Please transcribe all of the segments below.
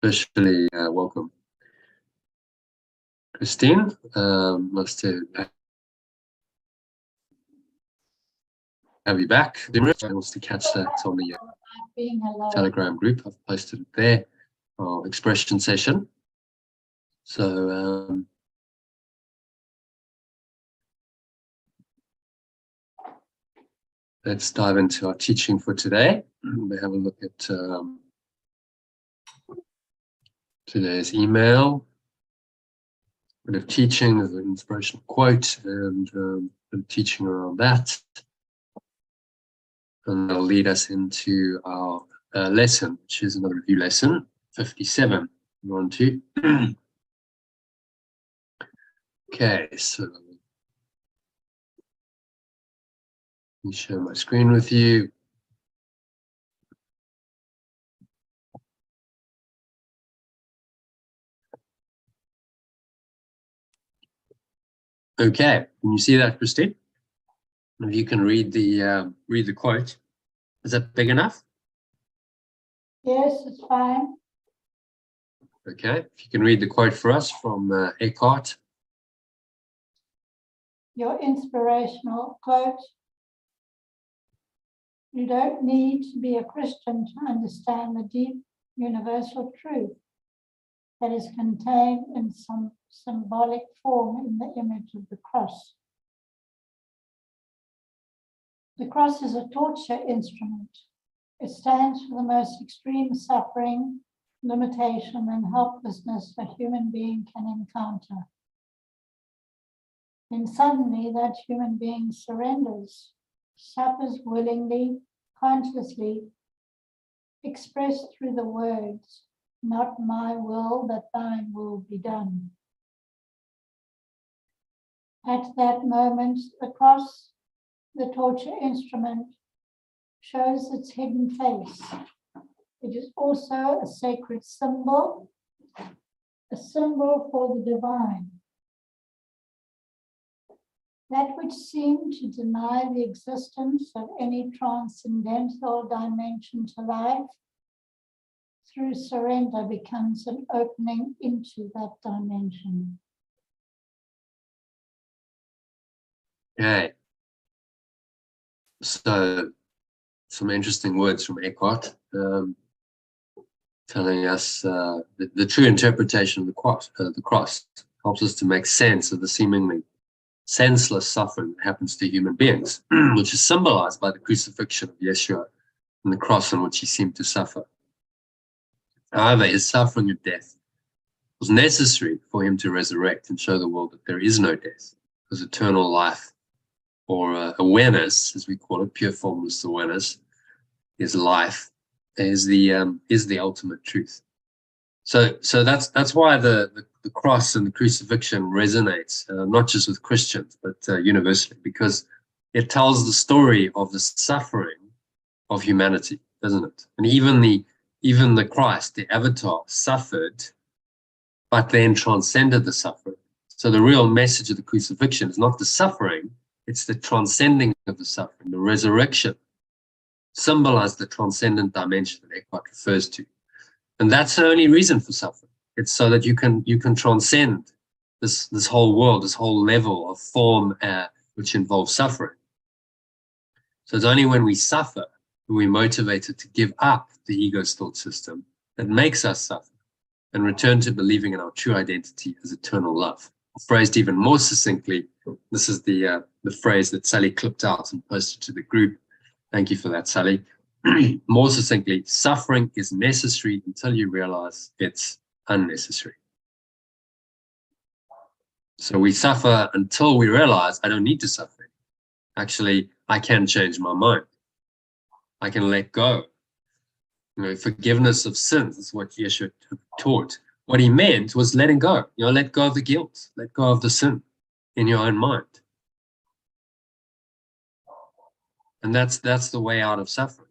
Officially welcome. Christine, nice to have you back. Wants to catch that on the Telegram group. I've posted it there, our expression session. So let's dive into our teaching for today. We have a look at today's email, a bit of teaching, an inspirational quote, and a bit of teaching around that. And that'll lead us into our lesson, which is another review lesson, 57. We're on to. Okay, so let me share my screen with you. Okay, can you see that, Christine? If you can read the quote, is that big enough? Yes, it's fine. Okay, if you can read the quote for us from Eckhart. Your inspirational quote. You don't need to be a Christian to understand the deep universal truth that is contained in some symbolic form in the image of the cross. The cross is a torture instrument. It stands for the most extreme suffering, limitation, and helplessness a human being can encounter. Then suddenly that human being surrenders, suffers willingly, consciously, expressed through the words, "Not my will, but thine will be done." At that moment, the cross, the torture instrument, shows its hidden face. It is also a sacred symbol, a symbol for the divine. That which seemed to deny the existence of any transcendental dimension to life, through surrender becomes an opening into that dimension. Okay. So, some interesting words from Eckhart, telling us the true interpretation of the cross helps us to make sense of the seemingly senseless suffering that happens to human beings, which is symbolized by the crucifixion of Yeshua and the cross on which he seemed to suffer. However, his suffering of death was necessary for him to resurrect and show the world that there is no death, because eternal life, or awareness, as we call it, pure formless awareness, is life, is the ultimate truth. So that's why the cross and the crucifixion resonates, not just with Christians, but universally, because it tells the story of the suffering of humanity, doesn't it? And even the Christ, the avatar, suffered, but then transcended the suffering. So the real message of the crucifixion is not the suffering, it's the transcending of the suffering. The resurrection symbolized the transcendent dimension that Eckhart refers to. And that's the only reason for suffering. It's so that you can transcend this whole world, this whole level of form which involves suffering. So it's only when we suffer that we're motivated to give up the ego's thought system that makes us suffer and return to believing in our true identity as eternal love. Phrased even more succinctly, this is the phrase that Sally clipped out and posted to the group. Thank you for that, Sally. More succinctly, suffering is necessary until you realize it's unnecessary. So we suffer until we realize I don't need to suffer. Actually, I can change my mind. I can let go. Forgiveness of sins is what Yeshua taught. What he meant was letting go. Let go of the guilt, let go of the sin in your own mind. And that's the way out of suffering.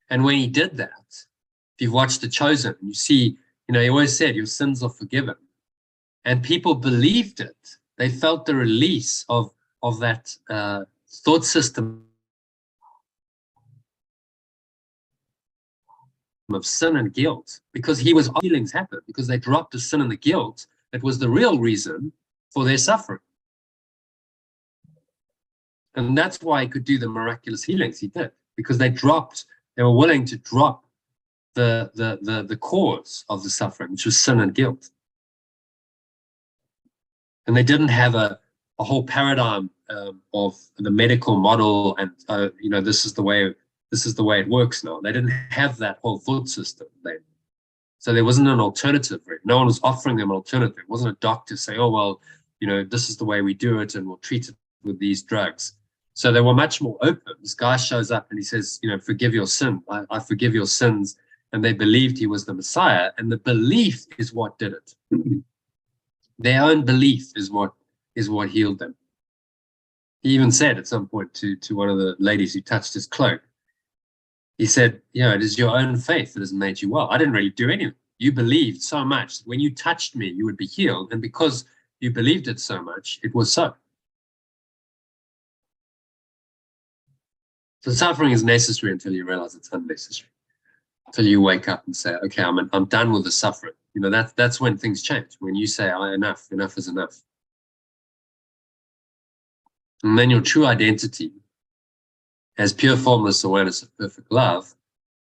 And when he did that, if you've watched The Chosen, you see, he always said, your sins are forgiven. And people believed it. They felt the release of that thought system. of sin and guilt because he was feelings happened because they dropped the sin and the guilt that was the real reason for their suffering. And that's why he could do the miraculous healings he did, because they were willing to drop the cause of the suffering, which was sin and guilt. And they didn't have a whole paradigm of the medical model and this is the way it works now. They didn't have that whole thought system then. So there wasn't an alternative. Right? No one was offering them an alternative. It wasn't a doctor saying, oh, well, this is the way we do it and we'll treat it with these drugs. So they were much more open. This guy shows up and he says, forgive your sin. I forgive your sins. And they believed he was the Messiah. And the belief is what did it. Their own belief is what healed them. He even said at some point to one of the ladies who touched his cloak, he said, it is your own faith that has made you well. I didn't really do anything. You believed so much that when you touched me, you would be healed. And because you believed it so much, it was so. So suffering is necessary until you realize it's unnecessary. Until you wake up and say, okay, I'm done with the suffering. That's when things change. When you say, enough is enough. And then your true identity as pure formless awareness of perfect love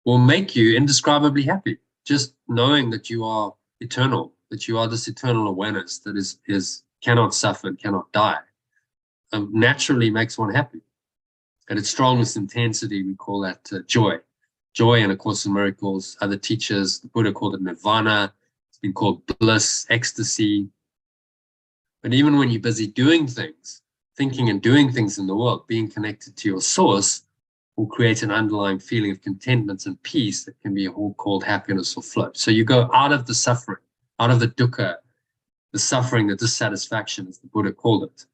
will make you indescribably happy. Just knowing that you are eternal, that you are this eternal awareness that is cannot suffer and cannot die, naturally makes one happy. At its strongest intensity, we call that joy. Joy in A Course in Miracles, other teachers, the Buddha called it nirvana. It's been called bliss, ecstasy. But even when you're busy doing things, thinking and doing things in the world, being connected to your source will create an underlying feeling of contentment and peace that can be called happiness or flow. So you go out of the suffering, out of the dukkha, the suffering, the dissatisfaction, as the Buddha called it,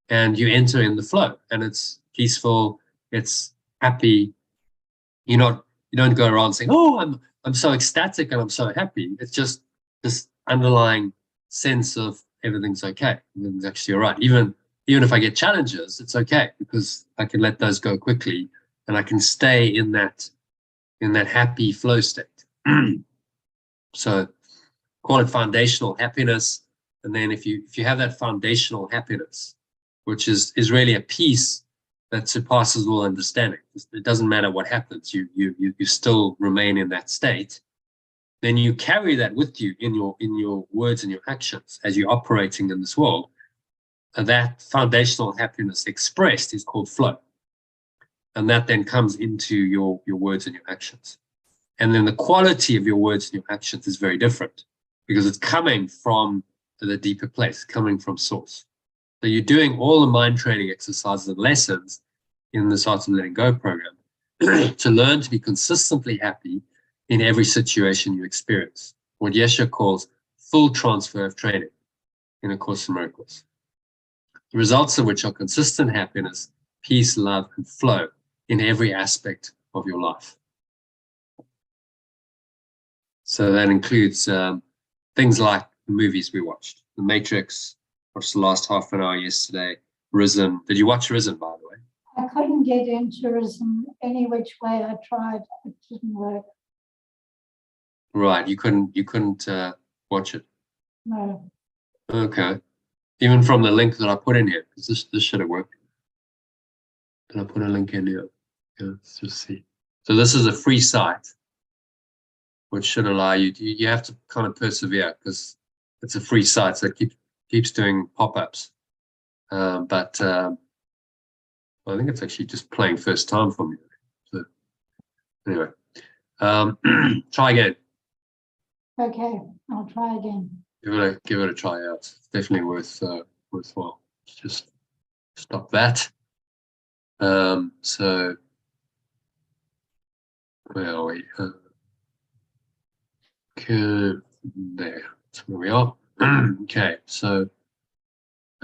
and you enter in the flow, and it's peaceful, it's happy. You don't go around saying, oh, I'm so ecstatic and I'm so happy. It's just this underlying sense of everything's okay, everything's actually all right. Even if I get challenges, it's okay because I can let those go quickly and I can stay in that happy flow state. So call it foundational happiness. And then if you have that foundational happiness, which is really a peace that surpasses all understanding, it doesn't matter what happens, you still remain in that state. Then you carry that with you in your words and your actions as you're operating in this world. And that foundational happiness expressed is called flow. And that then comes into your words and your actions. And then the quality of your words and your actions is very different because it's coming from the deeper place, coming from source. So you're doing all the mind training exercises and lessons in this Art of Letting Go program to learn to be consistently happy in every situation you experience. What Yeshe calls full transfer of training in A Course in Miracles. The results of which are consistent happiness, peace, love, and flow in every aspect of your life. So that includes things like the movies we watched. The Matrix, watched the last half an hour yesterday. Risen. Did you watch Risen, by the way? I couldn't get into Risen any which way I tried. It didn't work. Right. You couldn't watch it? No. Okay. Even from the link that I put in here, because this should have worked. Did I put a link in here? Yeah, let's just see. So this is a free site, which should allow you have to kind of persevere because it's a free site, so it keeps doing pop-ups. But I think it's actually just playing first time for me. So anyway, try again. Okay, I'll try again. Give it a try out. It's definitely worthwhile. Let's just stop that. So where are we? Okay, there. That's where we are. Okay, so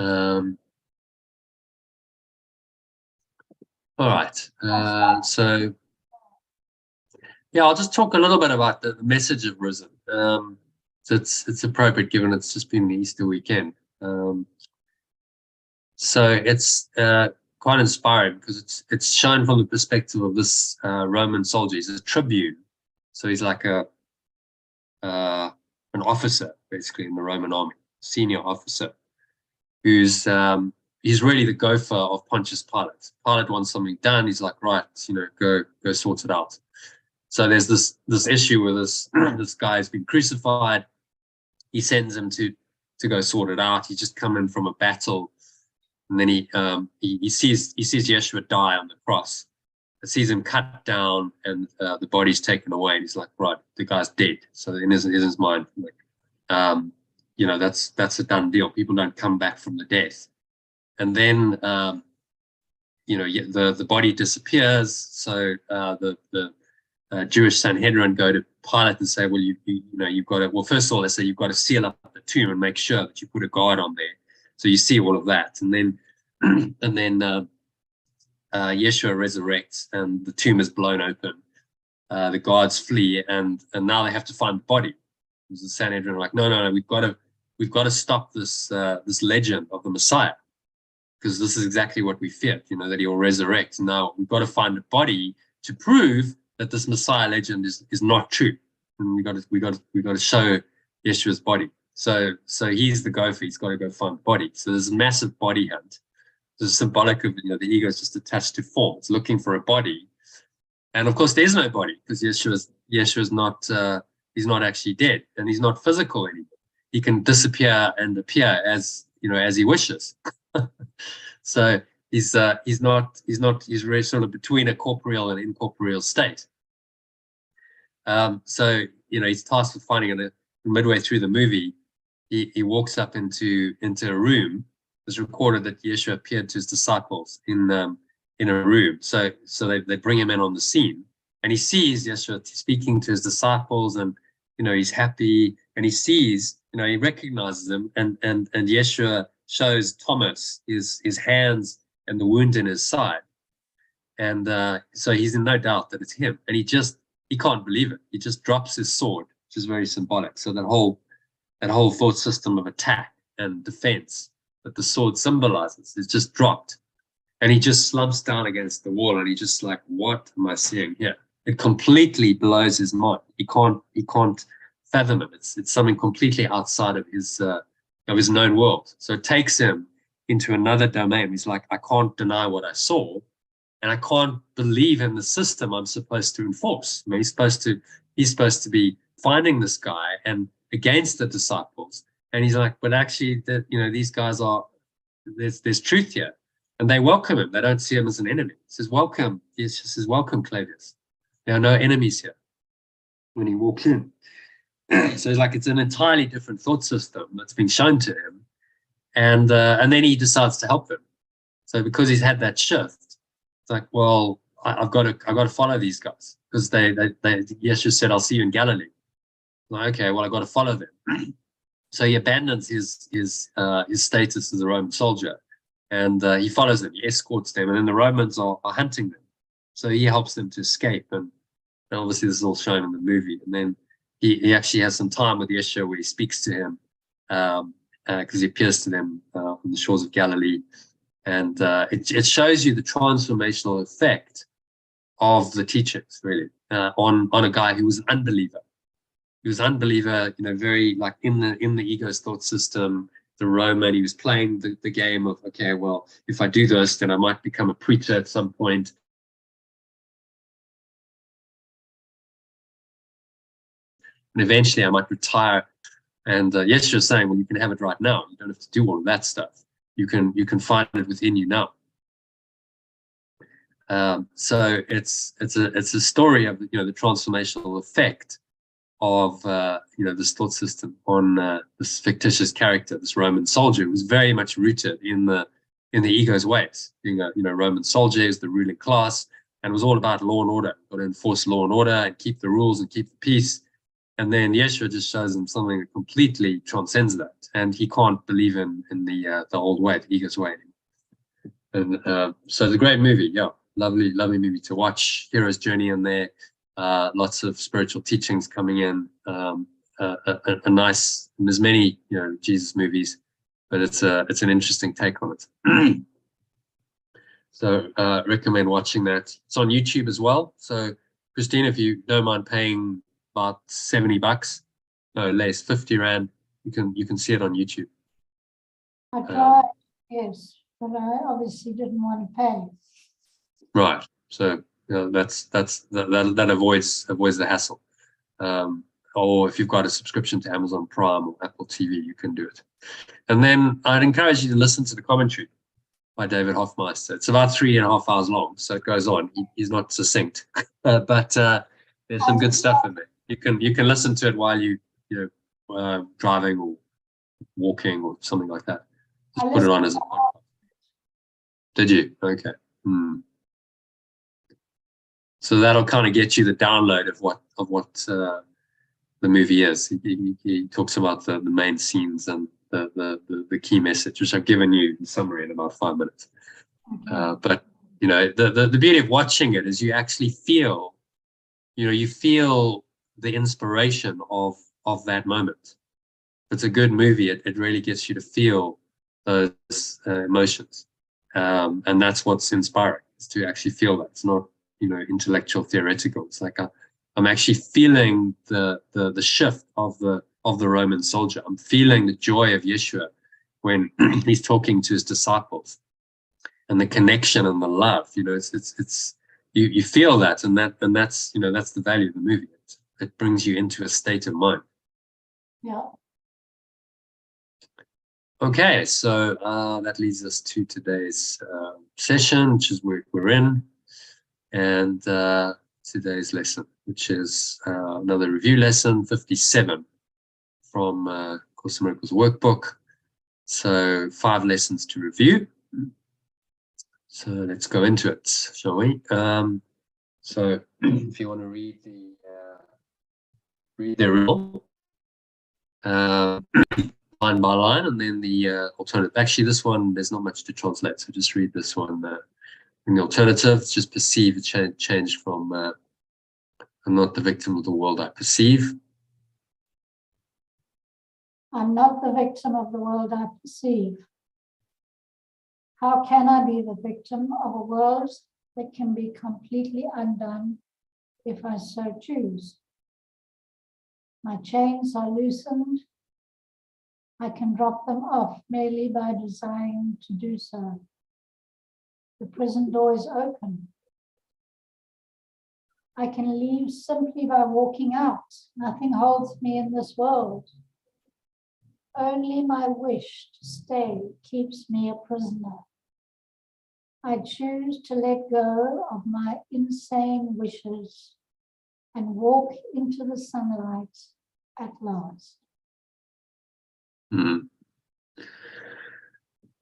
all right. So yeah, I'll just talk a little bit about the message of Risen. So it's appropriate given it's just been the Easter weekend. So it's quite inspiring because it's shown from the perspective of this Roman soldier. He's a tribune. So he's like an officer, basically, in the Roman army, senior officer, who's he's really the gopher of Pontius Pilate. Pilate wants something done. He's like, right, go sort it out. So there's this issue with this guy's been crucified. He sends him to go sort it out. He's just coming from a battle, and then he sees Yeshua die on the cross. He sees him cut down, and the body's taken away. And he's like, right, the guy's dead. So in his mind, like, that's a done deal. People don't come back from the death. And then the body disappears. So the Jewish Sanhedrin go to Pilate and say, well, you've got to, well, first of all, they say you've got to seal up the tomb and make sure that you put a guard on there. So you see all of that. And then Yeshua resurrects and the tomb is blown open. The guards flee and now they have to find the body. The Sanhedrin are like, no, we've got to stop this legend of the Messiah, because this is exactly what we feared, that he will resurrect. Now we've got to find a body to prove that this Messiah legend is not true, and we got to show Yeshua's body. So he's the gopher. He's got to go find the body. So there's a massive body hunt. This is symbolic of the ego is just attached to form. It's looking for a body, and of course there's no body because Yeshua's not he's not actually dead, and he's not physical anymore. He can disappear and appear as he wishes. So he's really sort of between a corporeal and incorporeal state. So he's tasked with finding it. Midway through the movie, he walks up into a room. It's recorded that Yeshua appeared to his disciples in a room. So they bring him in on the scene, and he sees Yeshua speaking to his disciples, and he's happy, and he sees, he recognizes him, and Yeshua shows Thomas his hands and the wound in his side, and so he's in no doubt that it's him, and he can't believe it. He just drops his sword, which is very symbolic. So that whole thought system of attack and defense that the sword symbolizes is just dropped, and he just slumps down against the wall, and he just like, what am I seeing here? It completely blows his mind. He can't fathom it. It's something completely outside of his known world. So it takes him into another domain. He's like, I can't deny what I saw, and I can't believe in the system I'm supposed to enforce. I mean, he's supposed to be finding this guy and against the disciples, and he's like, but actually, these guys are, there's truth here, and they welcome him. They don't see him as an enemy. He says, welcome. He says, welcome, Clavius. There are no enemies here. When he walks in. So it's an entirely different thought system that's been shown to him, and then he decides to help them. So because he's had that shift, it's like, well, I've got to follow these guys, because they Yeshua said, I'll see you in Galilee. Like, okay, well, I've got to follow them. So he abandons his status as a Roman soldier, and he follows them. He escorts them, and then the Romans are hunting them. So he helps them to escape, and obviously this is all shown in the movie. And then he actually has some time with Yeshua where he speaks to him, because he appears to them on the shores of Galilee. And it shows you the transformational effect of the teachings, really, on a guy who was an unbeliever. He was an unbeliever, very like in the ego's thought system, the Roman. He was playing the game of, okay, well, if I do this, then I might become a preacher at some point. And eventually I might retire. And Yeshua is saying, well, you can have it right now. You don't have to do all of that stuff. You can find it within you now. So it's a story of the transformational effect of this thought system on this fictitious character, this Roman soldier, who was very much rooted in the ego's ways. Being a Roman soldier is the ruling class, and it was all about law and order. Got to enforce law and order and keep the rules and keep the peace. And then Yeshua just shows him something that completely transcends that, and he can't believe in the old way, the ego's way. And so it's a great movie, yeah, lovely movie to watch. Hero's journey in there, lots of spiritual teachings coming in. A nice, and there's many Jesus movies, but it's an interesting take on it. So recommend watching that. It's on YouTube as well. So Christine, if you don't mind paying about 70 bucks, no less, 50 Rand. You can see it on YouTube. I tried, yes, but I obviously didn't want to pay. Right. So that avoids the hassle. Or if you've got a subscription to Amazon Prime or Apple TV, you can do it. And then I'd encourage you to listen to the commentary by David Hoffmeister. It's about 3.5 hours long, so it goes on. He's not succinct, but there's some good stuff in there. You can listen to it while driving or walking or something like that. Just put it on as a podcast. Did you? Okay. So that'll kind of get you the download of what the movie is. He talks about the main scenes and the key message, which I've given you in summary in about 5 minutes. Okay. But the beauty of watching it is you actually feel, you feel the inspiration of that moment. If it's a good movie, it really gets you to feel those emotions, and that's what's inspiring, is to actually feel that. It's not intellectual, theoretical. It's like I'm actually feeling the shift of the Roman soldier. I'm feeling the joy of Yeshua when he's talking to his disciples, and the connection and the love. It's you feel that, and that's that's the value of the movie. It brings you into a state of mind. Yeah. Okay, so that leads us to today's session, which is we're in, and today's lesson, which is another review lesson, 57 from Course in Miracles workbook. So 5 lessons to review. So let's go into it, shall we? So if you want to read the rule line by line, and then the alternative. Actually, this one, there's not much to translate, so just read this one. In the alternative, just perceive a change from I'm not the victim of the world I perceive. I'm not the victim of the world I perceive. How can I be the victim of a world that can be completely undone if I so choose? My chains are loosened. I can drop them off merely by desiring to do so. The prison door is open. I can leave simply by walking out. Nothing holds me in this world. Only my wish to stay keeps me a prisoner. I choose to let go of my insane wishes and walk into the sunlight at last. Mm-hmm.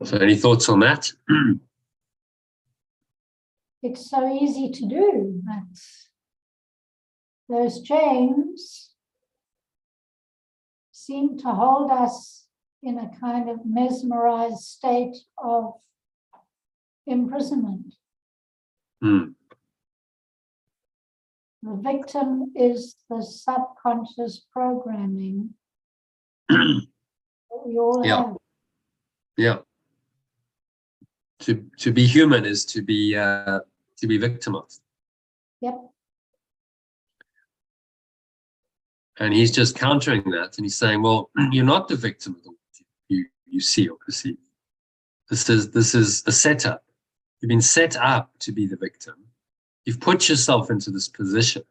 So any thoughts on that? It's so easy to do, but those chains seem to hold us in a kind of mesmerized state of imprisonment. Mm. The victim is the subconscious programming that we all have. Yeah. To be human is to be victimized. Yep. And he's just countering that, and he's saying, well, you're not the victim of the world you see or perceive. This is a setup. You've been set up to be the victim. You've put yourself into this position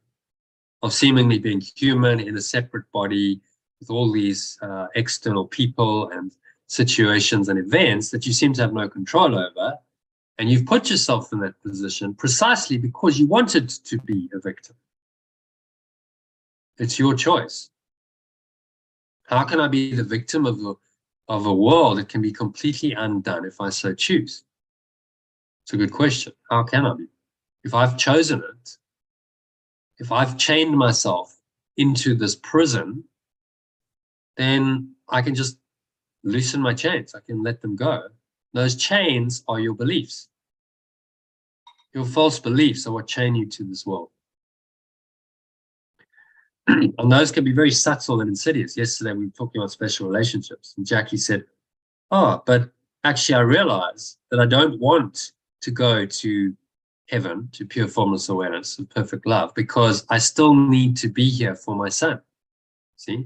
of seemingly being human in a separate body with all these external people and situations and events that you seem to have no control over. And you've put yourself in that position precisely because you wanted to be a victim. It's your choice. How can I be the victim of a world that can be completely undone if I so choose? It's a good question. How can I be? If I've chosen it, if I've chained myself into this prison, then I can just loosen my chains. I can let them go. Those chains are your beliefs. Your false beliefs are what chain you to this world. And those can be very subtle and insidious. Yesterday, we were talking about special relationships. And Jackie said, oh, but actually I realize that I don't want to go to heaven, to pure formless awareness of perfect love, because I still need to be here for my son. See?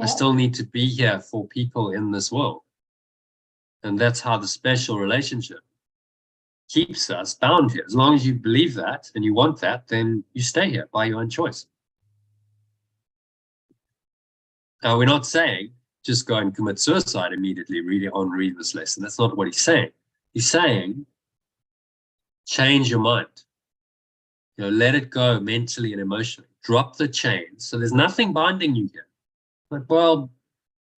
I still need to be here for people in this world. And that's how the special relationship keeps us bound here. As long as you believe that and you want that, then you stay here by your own choice. Now, we're not saying just go and commit suicide immediately, read this lesson. That's not what he's saying. He's saying change your mind. Let it go mentally and emotionally. Drop the chains. So there's nothing binding you here. Like, well,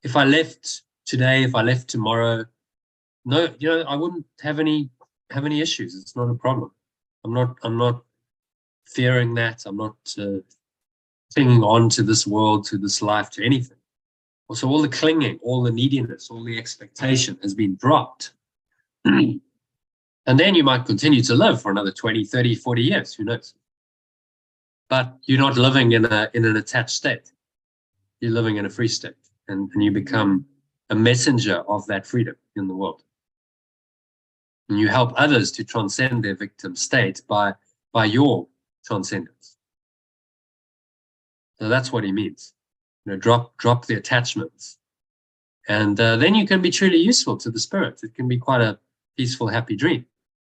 if I left today, if I left tomorrow, no, I wouldn't have any issues. It's not a problem. I'm not fearing that. I'm not clinging on to this world, to this life, to anything. So all the clinging, all the neediness, all the expectation has been dropped. And then you might continue to live for another 20, 30, 40 years, who knows? But you're not living in an attached state. You're living in a free state, and you become a messenger of that freedom in the world. And you help others to transcend their victim state by your transcendence. So that's what he means. Drop the attachments. And then you can be truly useful to the spirit. It can be quite a peaceful, happy dream.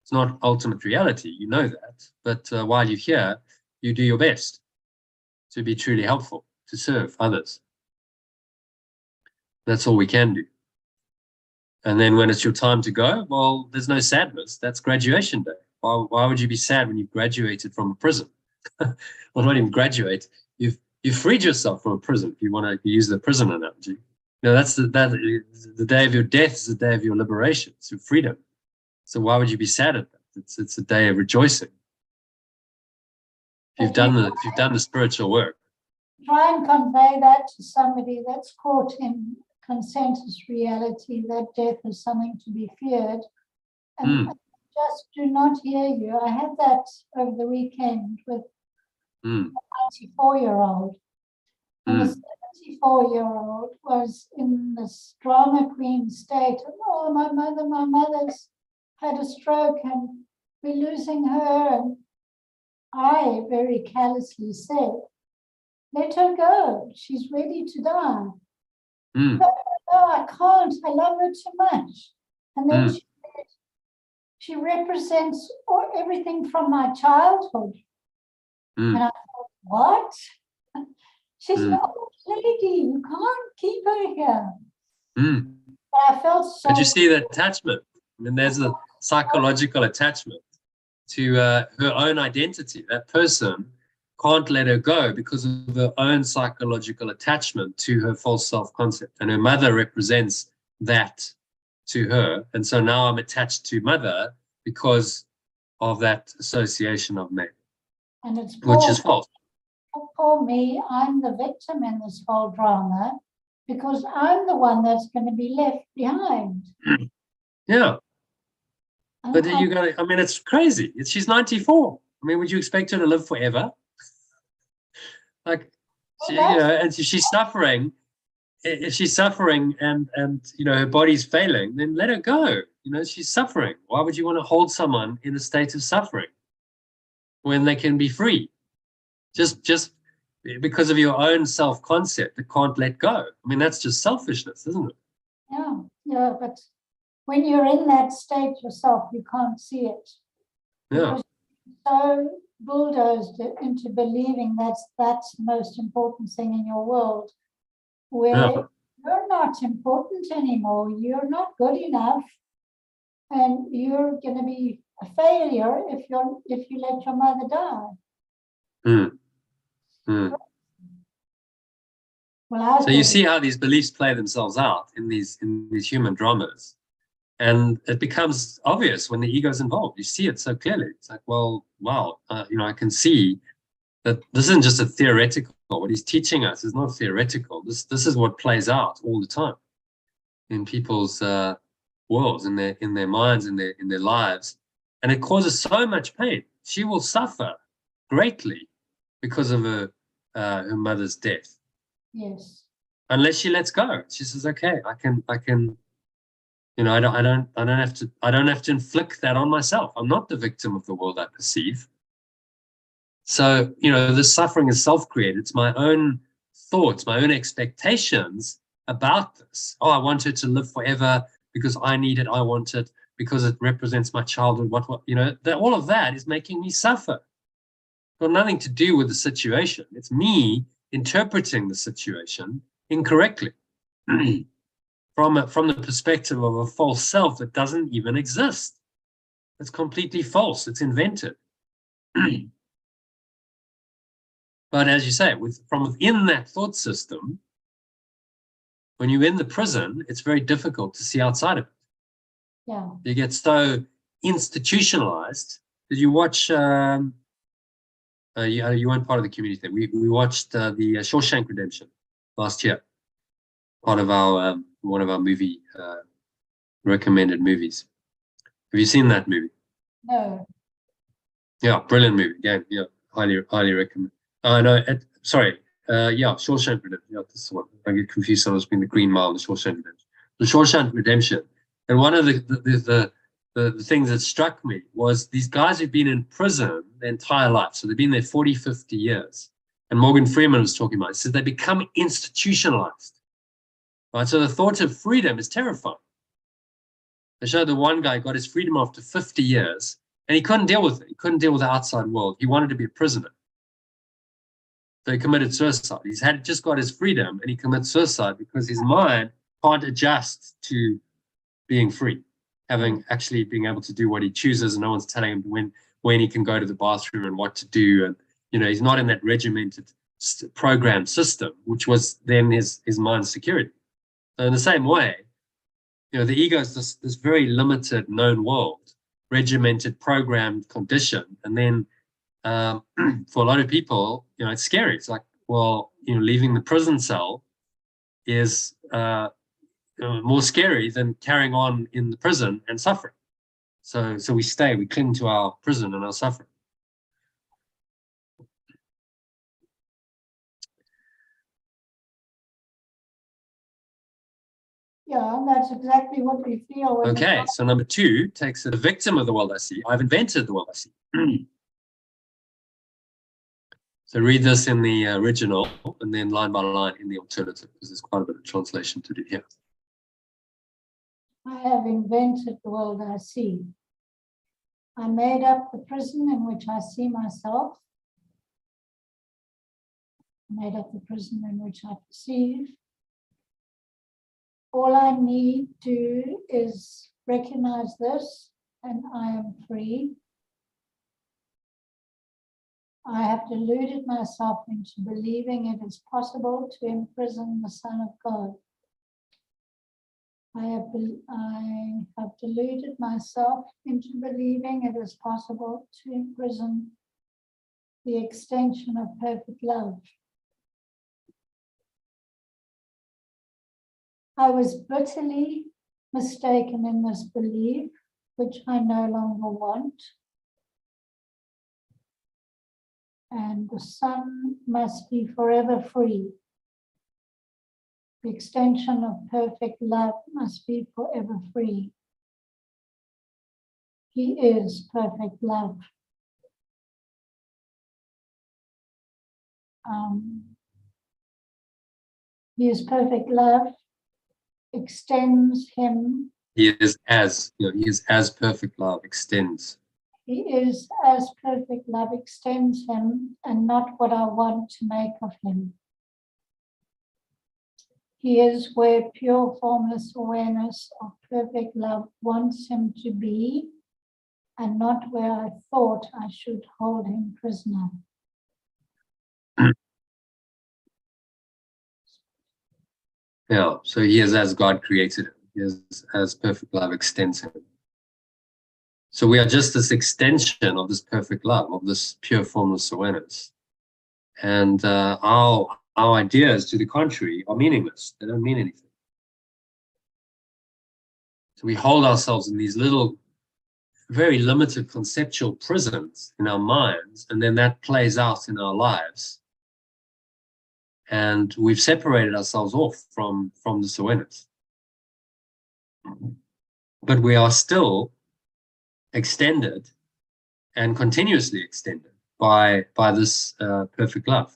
It's not ultimate reality, you know that. But while you're here, you do your best to be truly helpful, to serve others. That's all we can do. And then when it's your time to go, well, there's no sadness. That's graduation day. Why would you be sad when you've graduated from a prison? Well, not even graduate. You've freed yourself from a prison, if you want to use the prison analogy. That's the day of your death is the day of your liberation. It's your freedom. So why would you be sad at that? It's a day of rejoicing. If you've done the spiritual work. Try and convey that to somebody that's caught in consensus reality, that death is something to be feared, and just do not hear you. I had that over the weekend with a 94-year-old. And the 74-year-old was in this drama queen state. Oh, my mother's had a stroke and we're losing her. And I very callously said, let her go. She's ready to die. No, I can't. I love her too much. And then she said, she represents everything from my childhood. And I thought, what? She's an old lady. You can't keep her here. But I felt so. But you see the attachment. I mean, there's a psychological attachment to her own identity. That person can't let her go because of her own psychological attachment to her false self-concept. And her mother represents that to her. And so now I'm attached to mother because of that association I've made, and it's which is false. For me, I'm the victim in this whole drama because I'm the one that's going to be left behind. Yeah. But you got to, I mean, it's crazy. She's 94. I mean, would you expect her to live forever? Like, and if she's suffering, and her body's failing, then let her go. She's suffering. Why would you want to hold someone in a state of suffering when they can be free? Just because of your own self-concept that can't let go. I mean, that's just selfishness, isn't it? Yeah, but when you're in that state yourself, you can't see it. Yeah. So bulldozed into believing that's the most important thing in your world, where you're not important anymore. You're not good enough, and you're going to be a failure if you let your mother die. Well, so you see how these beliefs play themselves out in these human dramas, and it becomes obvious when the ego's involved. You see it so clearly. It's like, well, wow, I can see that this isn't just a theoretical. What he's teaching us is not theoretical. This is what plays out all the time in people's worlds, in their minds, in their lives, and it causes so much pain. She will suffer greatly because of her mother's death. Yes. Unless she lets go, she says, "Okay, I can You know, I don't have to inflict that on myself. I'm not the victim of the world I perceive. So, you know, the suffering is self-created. It's my own thoughts, my own expectations about this. Oh, I want it to live forever because I need it. I want it because it represents my childhood. What you know, that all of that is making me suffer. It's got nothing to do with the situation. It's me interpreting the situation incorrectly from the perspective of a false self that doesn't even exist. It's completely false. It's invented. But as you say, from within that thought system, when you're in the prison, it's very difficult to see outside of it. Yeah. You get so institutionalized. Did you watch? You weren't part of the community thing. We watched the Shawshank Redemption last year. Part of our one of our movie recommended movies. Have you seen that movie? No. Yeah, brilliant movie. Yeah, highly recommend. No, sorry. Yeah, Shawshank Redemption. Yeah, this is one. I get confused sometimes between the Green Mile and the Shawshank Redemption. The Shawshank Redemption. And one of the things that struck me was these guys who've been in prison their entire life. So they've been there 40, 50 years. And Morgan Freeman was talking about it. He said they become institutionalized. Right? So the thought of freedom is terrifying. They showed the one guy got his freedom after 50 years, and he couldn't deal with it. He couldn't deal with the outside world. He wanted to be a prisoner. So he committed suicide. He's just got his freedom, and he commits suicide because his mind can't adjust to being free, actually being able to do what he chooses, and no one's telling him when he can go to the bathroom and what to do. And you know, he's not in that regimented program system, which was then his mind's security. So in the same way, you know, the ego is this very limited known world, regimented, programmed condition, and then for a lot of people, you know, it's scary. It's like, well, you know, leaving the prison cell is more scary than carrying on in the prison and suffering. So we cling to our prison and our suffering. Yeah, that's exactly what we feel. Okay, so number 2 takes the victim of the world I see. I've invented the world I see. So read this in the original and then line by line in the alternative, because there's quite a bit of translation to do here. I have invented the world I see. I made up the prison in which I see myself. I made up the prison in which I perceive. All I need to is recognize this, and I am free. I have deluded myself into believing it is possible to imprison the Son of God. I have deluded myself into believing it is possible to imprison the extension of perfect love. I was bitterly mistaken in this belief, which I no longer want. And the Son must be forever free. The extension of perfect love must be forever free. He is perfect love. He is perfect love, extends him. He is as perfect love extends. He is as perfect love extends him, and not what I want to make of him. He is where pure formless awareness of perfect love wants him to be, and not where I thought I should hold him prisoner. Yeah, so he is as God created him. He is as perfect love extends him. So we are just this extension of this perfect love, of this pure formless awareness. And our ideas, to the contrary, are meaningless. They don't mean anything. So we hold ourselves in these little, very limited conceptual prisons in our minds, and then that plays out in our lives. And we've separated ourselves off from this awareness. but we are still extended and continuously extended by this perfect love.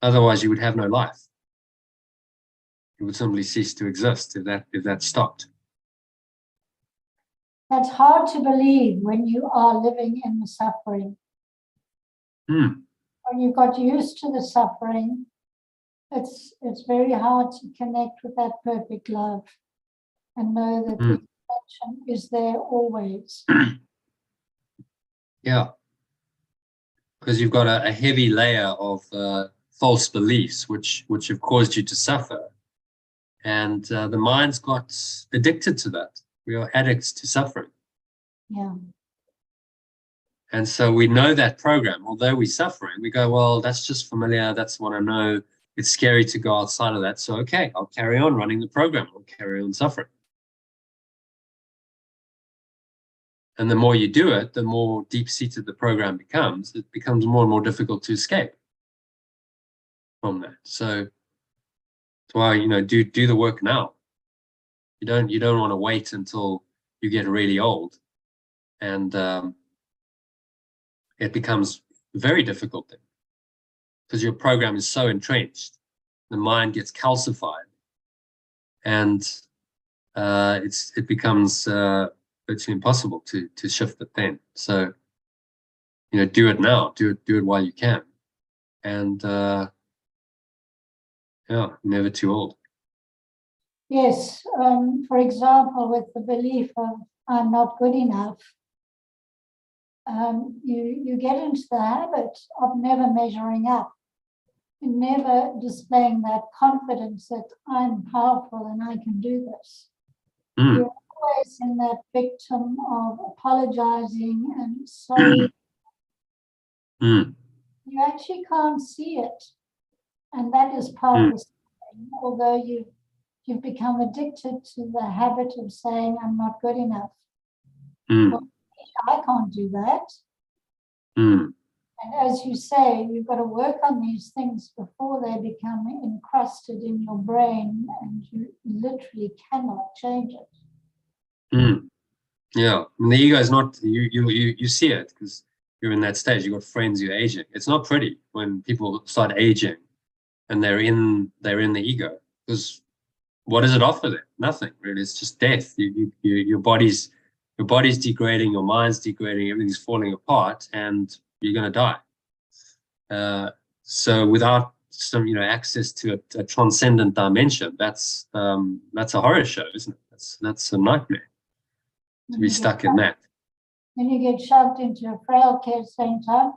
Otherwise, you would have no life. It would simply cease to exist if that stopped. That's hard to believe when you are living in the suffering. When you've got used to the suffering, it's very hard to connect with that perfect love and know that the extension is there always. Yeah. Because you've got a heavy layer of false beliefs which have caused you to suffer. And the mind's got addicted to that. We are addicts to suffering. Yeah. And so we know that program. Although we're suffering, we go, well, that's just familiar. That's what I know. It's scary to go outside of that. So, okay, I'll carry on running the program. I'll carry on suffering. And the more you do it, the more deep-seated the program becomes. It becomes more and more difficult to escape from that. So that's why, do the work now. You don't want to wait until you get really old, and it becomes very difficult then, because your program is so entrenched. The mind gets calcified, and it becomes virtually impossible to shift it then. So, do it now. Do it while you can, and never too old. Yes. For example, with the belief of I'm not good enough, you get into the habit of never measuring up, never displaying that confidence that I'm powerful and I can do this. You're always in that victim of apologizing and sorry. You actually can't see it, and that is part of the suffering. Although you've become addicted to the habit of saying I'm not good enough. Well, I can't do that. And as you say, you've got to work on these things before they become encrusted in your brain, and you literally cannot change it. Yeah, and the ego is not, you see it because you're in that stage. You've got friends, you're aging. It's not pretty when people start aging and they're in the ego, because what does it offer them? Nothing really. It's just death. Your body's degrading, your mind's degrading, everything's falling apart, and you're going to die. So without some access to a transcendent dimension, that's a horror show, isn't it? That's a nightmare to be stuck in that. Then you get shoved into a frail care center,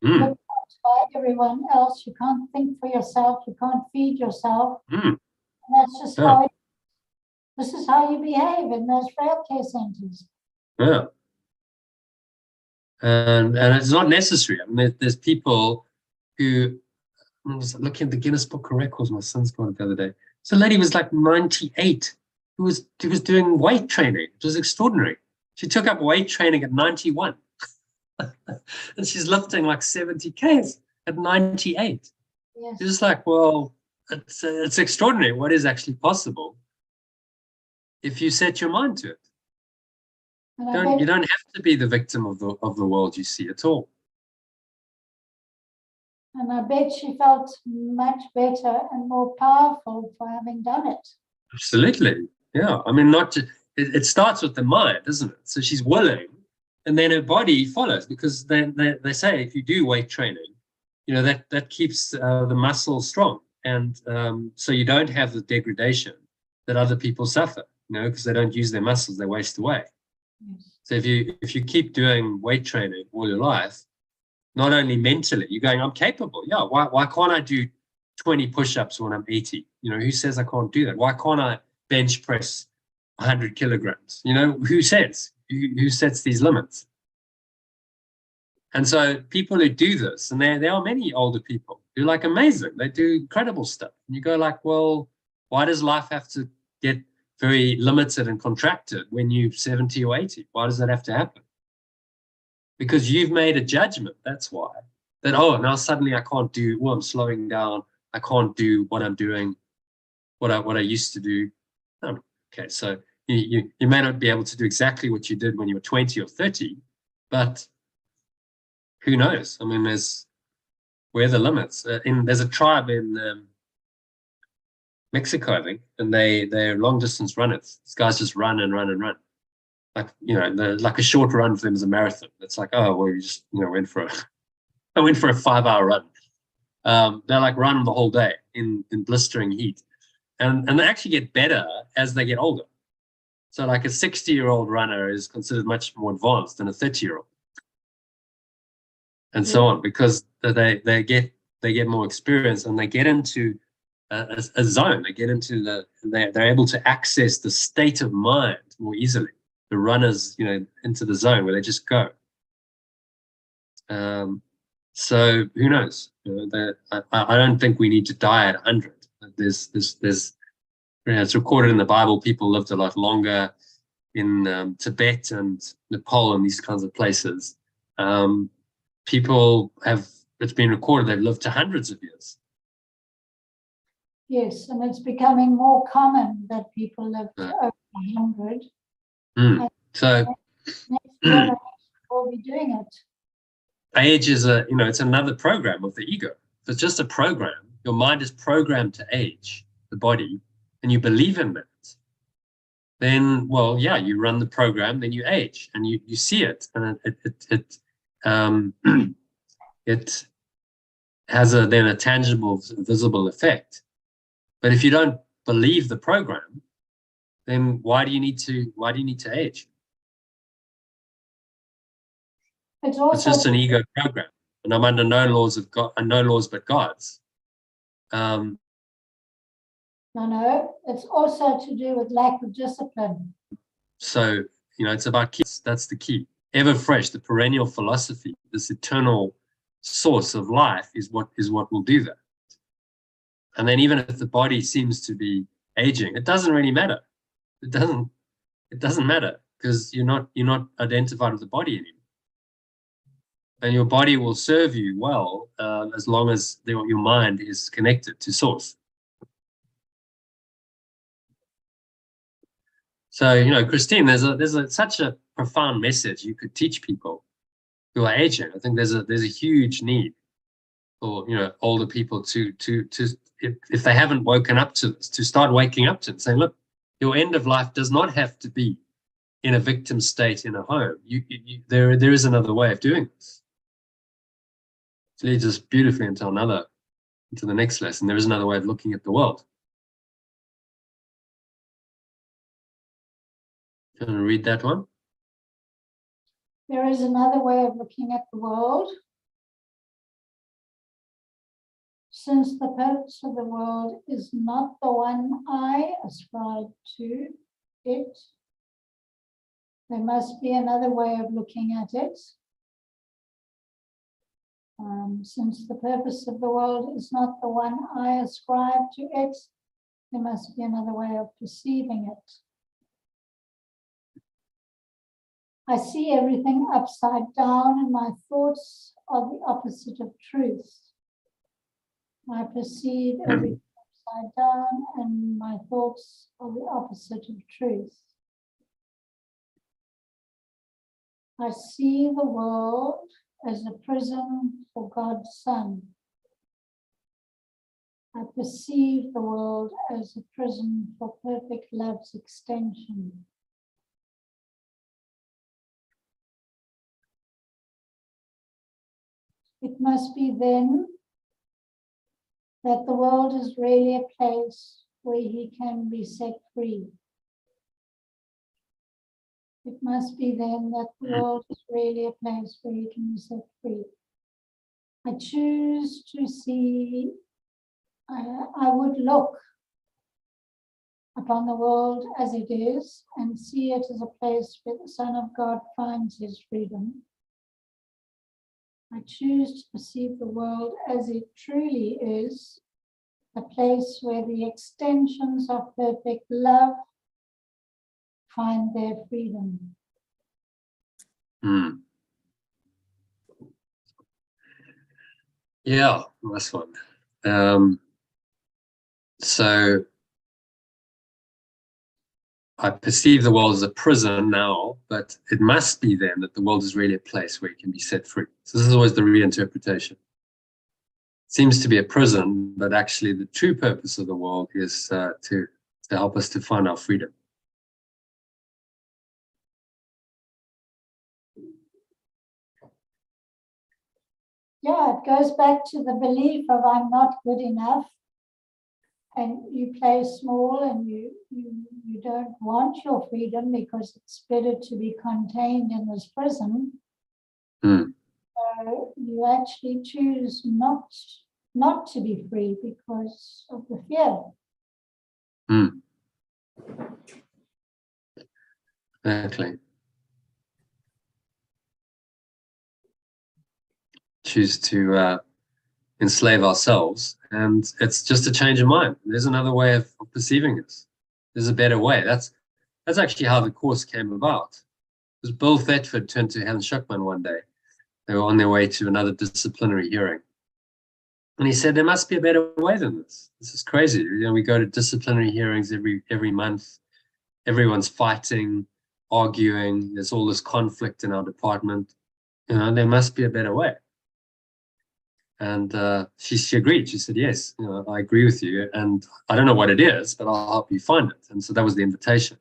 looked at by everyone else. You can't think for yourself. You can't feed yourself. And that's just how this is how you behave in those frail care centers. Yeah. And it's not necessary. I mean, there's people who, I was looking at the Guinness Book of Records, my son's got it the other day. So a lady was like 98 who was doing weight training. It was extraordinary. She took up weight training at 91. And she's lifting like 70 Ks at 98. Yes. It's just like, well, it's extraordinary what is actually possible if you set your mind to it. You don't have to be the victim of the world you see at all. And I bet she felt much better and more powerful for having done it. Absolutely. Yeah. I mean, it starts with the mind, doesn't it? So she's willing, and then her body follows, because they say if you do weight training, that keeps the muscle strong. And so you don't have the degradation that other people suffer, because they don't use their muscles, they waste away. Yes. So if you keep doing weight training all your life, not only mentally, you're going, I'm capable. Yeah, why can't I do 20 push-ups when I'm 80? Who says I can't do that? Why can't I bench press 100 kilograms? Who says? Who sets these limits? And so people who do this, and there are many older people who are amazing. They do incredible stuff. And you go well, why does life have to get very limited and contracted when you're 70 or 80? Why does that have to happen? Because you've made a judgment, that's why. That, now suddenly I can't do, I'm slowing down. I can't do what I'm doing, what I used to do. Okay, so you may not be able to do exactly what you did when you were 20 or 30, but who knows? I mean, where are the limits? There's a tribe in Mexico, I think, and they're long distance runners. These guys just run and run and run. Like, like a short run for them is a marathon. It's like, oh, well, you just, went for I went for a 5-hour run. They're like run the whole day in blistering heat. And they actually get better as they get older. So like a 60-year-old runner is considered much more advanced than a 30-year-old. And so on, because they get more experience and they get into a zone. They get into they're able to access the state of mind more easily. The runners, into the zone where they just go. So who knows? I don't think we need to die at 100. It's recorded in the Bible. People lived a lot longer in Tibet and Nepal and these kinds of places. It's been recorded they've lived to hundreds of years. Yes, and it's becoming more common that people live to over 100. So next generation will be doing it. Age is it's another program of the ego. If it's just a program, your mind is programmed to age the body, and you believe in that, then, well, yeah, you run the program, then you age, and you see it, and it has then a tangible, visible effect. But if you don't believe the program, then why do you need to age? It's just an ego program, and I'm under no laws of God, and no laws but God's. No, it's also to do with lack of discipline. So, it's about keys. That's the key. Ever fresh, the perennial philosophy, this eternal source of life is what will do that. And then even if the body seems to be aging, it doesn't really matter. It doesn't matter, because you're not identified with the body anymore. And your body will serve you well as long as your mind is connected to source. So, Christine, there's such a profound message you could teach people who are aging. I think there's a huge need for older people to if they haven't woken up to this, to start waking up to it, saying, look, your end of life does not have to be in a victim state in a home. There is another way of doing this. It leads us beautifully into the next lesson. There is another way of looking at the world. Can I read that one? There is another way of looking at the world. Since the purpose of the world is not the one I ascribe to it, there must be another way of looking at it. Since the purpose of the world is not the one I ascribe to it, there must be another way of perceiving it. I see everything upside down, and my thoughts are the opposite of truth. I perceive everything upside down, and my thoughts are the opposite of truth. I see the world as a prison for God's Son. I perceive the world as a prison for perfect love's extension. It must be then that the world is really a place where he can be set free. It must be then that the world is really a place where he can be set free. I choose to see, I would look upon the world as it is and see it as a place where the Son of God finds his freedom. I choose to perceive the world as it truly is, a place where the extensions of perfect love find their freedom. Yeah, nice one. So I perceive the world as a prison now, but it must be then that the world is really a place where you can be set free. So this is always the reinterpretation. It seems to be a prison, but actually the true purpose of the world is to help us to find our freedom. Yeah, it goes back to the belief of I'm not good enough, and you play small, and you don't want your freedom because it's better to be contained in this prison. So you actually choose not to be free because of the fear. Exactly. Choose to enslave ourselves, and it's just a change of mind. There's another way of perceiving this. There's a better way. That's actually how the course came about. It was Bill Thetford turned to Helen Schuckman one day. They were on their way to another disciplinary hearing, and he said, there must be a better way than this. This is crazy. You know, we go to disciplinary hearings every month. Everyone's fighting, arguing. There's all this conflict in our department. You know, there must be a better way. And she agreed. She said, yes, you know, I agree with you. And I don't know what it is, but I'll help you find it. And so that was the invitation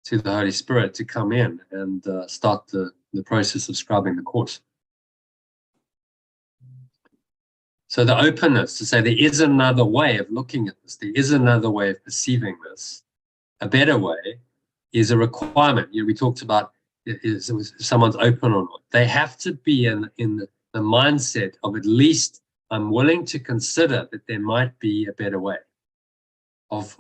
to the Holy Spirit to come in and start the process of scribing the course. So the openness to say there is another way of looking at this. There is another way of perceiving this. A better way is a requirement. You know, we talked about is someone's open or not. They have to be in the mindset of at least I'm willing to consider that there might be a better way of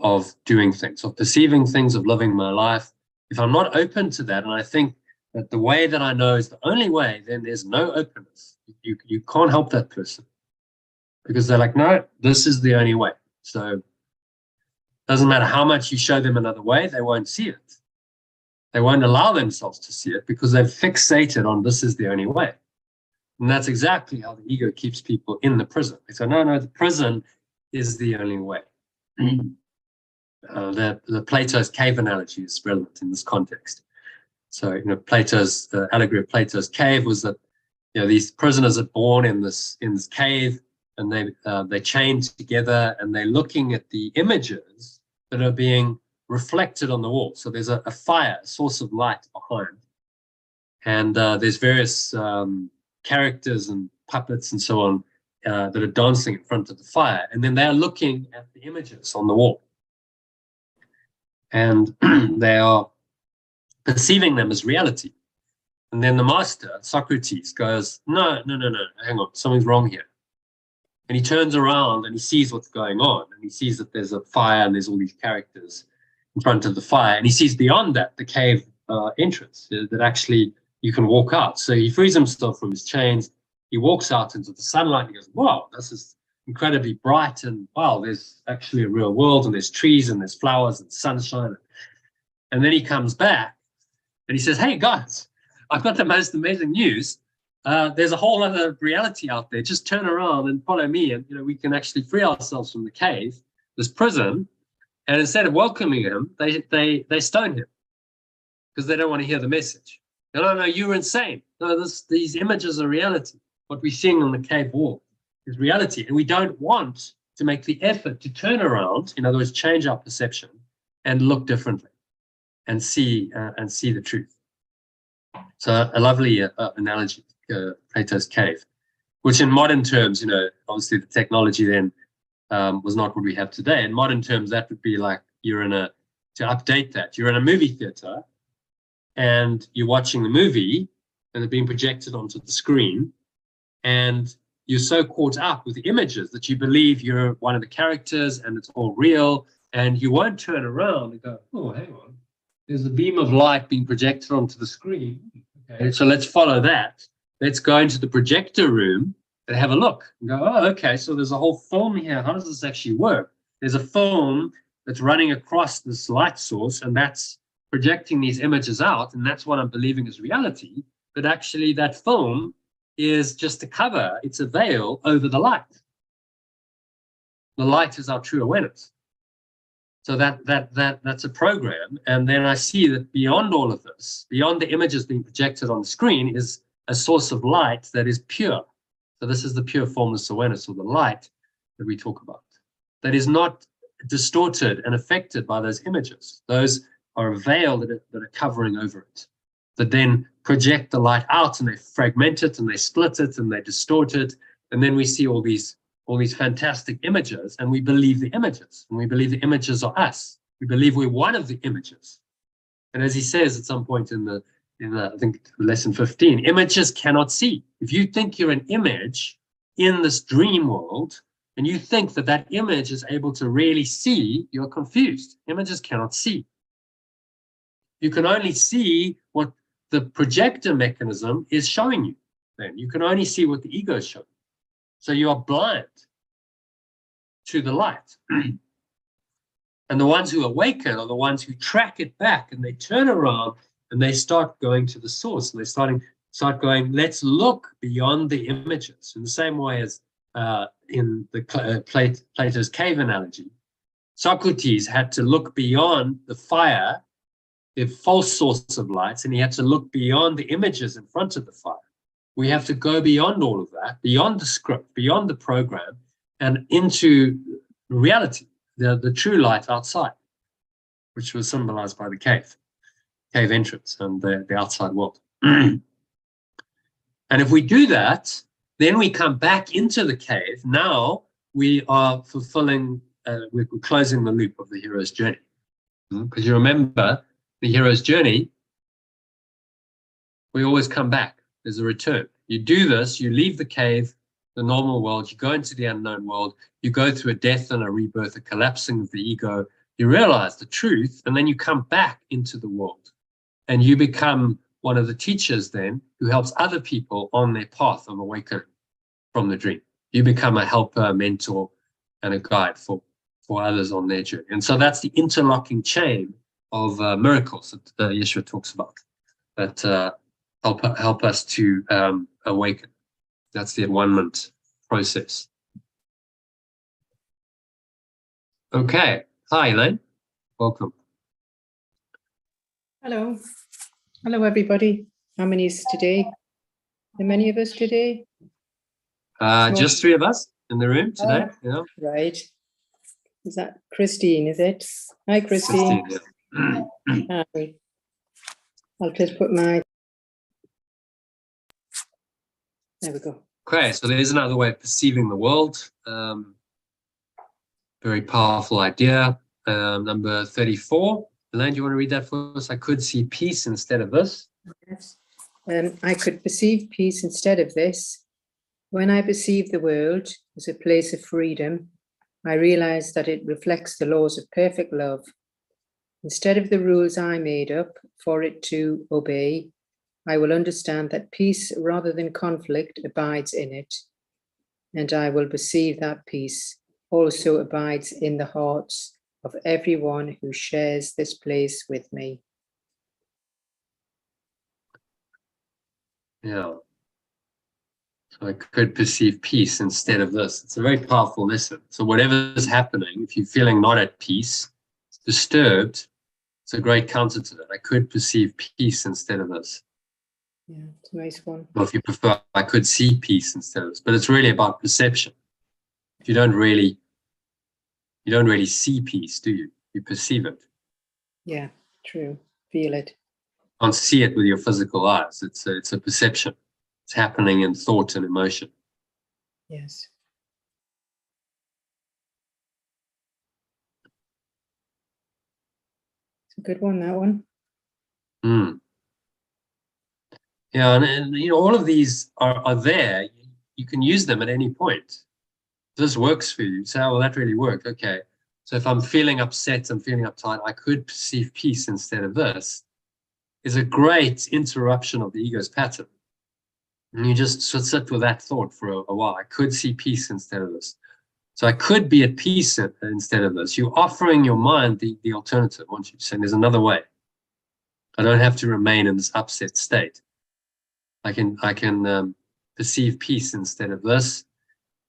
doing things, of perceiving things, of living my life. If I'm not open to that, and I think that the way that I know is the only way, then there's no openness. You can't help that person because they're like, no, this is the only way. So it doesn't matter how much you show them another way, they won't see it. They won't allow themselves to see it because they've fixated on this is the only way. And that's exactly how the ego keeps people in the prison. They say, no, the prison is the only way. The Plato's cave analogy is relevant in this context. So, you know, Plato's allegory of Plato's cave was that, you know, these prisoners are born in this cave, and they chained together, and they're looking at the images that are being reflected on the wall. So there's a fire, a source of light behind, and there's various characters and puppets and so on that are dancing in front of the fire, and then they're looking at the images on the wall, and they are perceiving them as reality. And then the master, Socrates, goes, no, hang on, something's wrong here. And he turns around and he sees what's going on, and he sees that there's a fire and there's all these characters in front of the fire, and he sees beyond that the cave entrance that actually you can walk out. So he frees himself from his chains. He walks out into the sunlight and he goes, wow, this is incredibly bright, and wow, there's actually a real world, and there's trees and there's flowers and sunshine. And then he comes back and he says, hey guys, I've got the most amazing news. There's a whole other reality out there. Just turn around and follow me, and, you know, we can actually free ourselves from the cave, this prison. And instead of welcoming him, they stone him because they don't want to hear the message. No, you're insane. No, these images are reality. What we're seeing on the cave wall is reality, and we don't want to make the effort to turn around. In other words, change our perception and look differently, and see the truth. So a lovely analogy, Plato's cave, which in modern terms, you know, obviously the technology then was not what we have today. In modern terms, that would be like to update that, you're in a movie theater and you're watching the movie and they're being projected onto the screen, and you're so caught up with the images that you believe you're one of the characters and it's all real, and you won't turn around and go, oh, hang on, there's a beam of light being projected onto the screen. Okay, so let's follow that. Let's go into the projector room and have a look and go, oh, okay, so there's a whole film here. How does this actually work? There's a film that's running across this light source, and that's projecting these images out, and that's what I'm believing is reality. But actually that film is just a cover. It's a veil over the light. The light is our true awareness. So that's a program. And then I see that beyond all of this, beyond the images being projected on the screen, is a source of light that is pure. So this is the pure formless awareness, or the light that we talk about, that is not distorted and affected by those images. Those are a veil that are covering over it, that then project the light out, and they fragment it, and they split it, and they distort it. And then we see all these fantastic images, and we believe the images, and we believe the images are us. We believe we're one of the images. And as he says at some point in the I think lesson 15, images cannot see. If you think you're an image in this dream world, and you think that that image is able to really see, you're confused. Images cannot see. You can only see what the projector mechanism is showing you. Then you can only see what the ego is showing. So you are blind to the light. And the ones who awaken are the ones who track it back, and they turn around and they start going to the source, and they start going, let's look beyond the images. In the same way as in the Plato's cave analogy, Socrates had to look beyond the fire, the false source of lights, and he had to look beyond the images in front of the fire. We have to go beyond all of that, beyond the script, beyond the program, and into reality, the true light outside, which was symbolized by the cave entrance and the outside world. And if we do that, then we come back into the cave. Now we are fulfilling, we're closing the loop of the hero's journey. Because you remember, the hero's journey, we always come back. There's a return. You do this, you leave the cave, the normal world, you go into the unknown world, you go through a death and a rebirth, a collapsing of the ego, you realize the truth, and then you come back into the world. And you become one of the teachers then who helps other people on their path of awakening from the dream. You become a helper, a mentor, and a guide for others on their journey. And so that's the interlocking chain of miracles that Yeshua talks about, that help us to awaken. That's the one-month process. Okay. Hi, Elaine. Welcome. Hello. Hello, everybody. How many is today? How many of us today? Just 3 of us in the room today. Oh, yeah. Right. Is that Christine, is it? Hi, Christine. Yeah. Hi. I'll just put my... There we go. Okay, so there's another way of perceiving the world. Very powerful idea. Number 34. Elaine, do you want to read that for us? I could see peace instead of this. Yes. I could perceive peace instead of this. When I perceive the world as a place of freedom, I realize that it reflects the laws of perfect love. Instead of the rules I made up for it to obey, I will understand that peace rather than conflict abides in it, and I will perceive that peace also abides in the hearts of everyone who shares this place with me. Yeah. So I could perceive peace instead of this. It's a very powerful lesson. So whatever is happening, if you're feeling not at peace, disturbed, it's a great counter to that. I could perceive peace instead of this. Yeah, it's a nice one. Or if you prefer, I could see peace instead of this. But it's really about perception. You don't really see peace, do you? You perceive it. Yeah, true. Feel it. You can't see it with your physical eyes. It's a perception. It's happening in thought and emotion. Yes. It's a good one, that one. Yeah, and you know, all of these are there. You can use them at any point. This works for you. So, well, that really worked. Okay. So if I'm feeling upset, I'm feeling uptight, I could perceive peace instead of this. Is a great interruption of the ego's pattern. And you just sit with that thought for a while. I could see peace instead of this. So I could be at peace instead of this. You're offering your mind the alternative, aren't you? Saying there's another way. I don't have to remain in this upset state. I can perceive peace instead of this.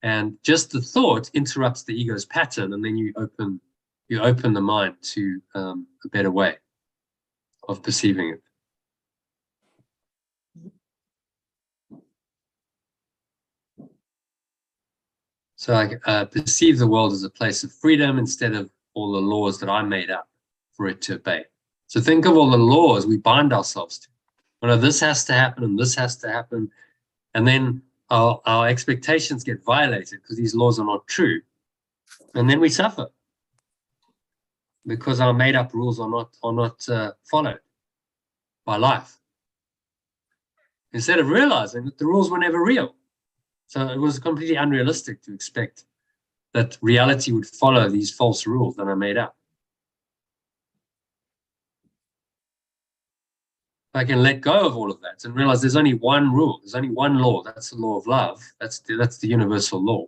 And just the thought interrupts the ego's pattern, and then you open you open the mind to a better way of perceiving it. So I perceive the world as a place of freedom instead of all the laws that I made up for it to obey. So think of all the laws we bind ourselves to. Well, this has to happen and this has to happen. And then our expectations get violated because these laws are not true. And then we suffer because our made up rules are not followed by life. Instead of realizing that the rules were never real. So it was completely unrealistic to expect that reality would follow these false rules that I made up. I can let go of all of that and realize there's only one rule, there's only one law, that's the law of love, that's the universal law.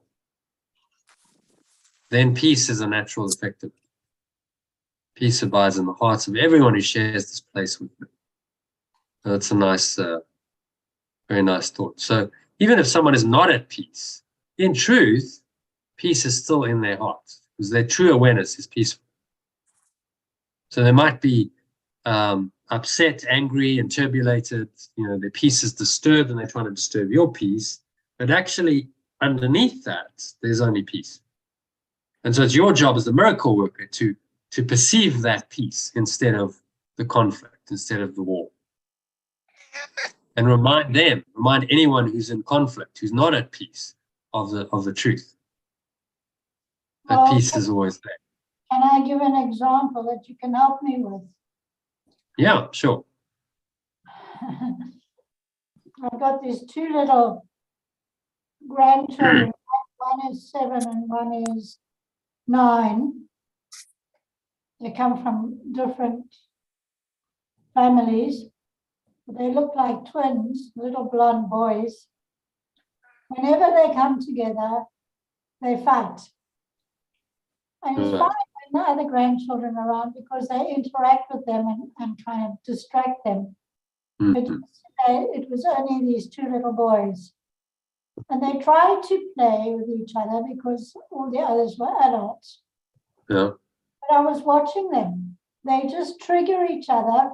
Then peace is a natural effect of it. Peace abides in the hearts of everyone who shares this place with me. That's a nice, very nice thought. So even if someone is not at peace, in truth, peace is still in their heart because their true awareness is peaceful. So they might be upset, angry, and turbulated. Their peace is disturbed and they're trying to disturb your peace. But actually, underneath that, there's only peace. And so it's your job as the miracle worker to perceive that peace instead of the conflict, instead of the war. And remind anyone who's in conflict, who's not at peace, of the truth. That peace is always there. Can I give an example that you can help me with? Yeah, sure. I've got these two little grandchildren. One is 7 and one is 9. They come from different families. They look like twins, little blonde boys. Whenever they come together, they fight. And it's fine when the other grandchildren are around because they interact with them and try and distract them. But yesterday, it was only these two little boys. And they tried to play with each other because all the others were adults. Yeah. But I was watching them. They just trigger each other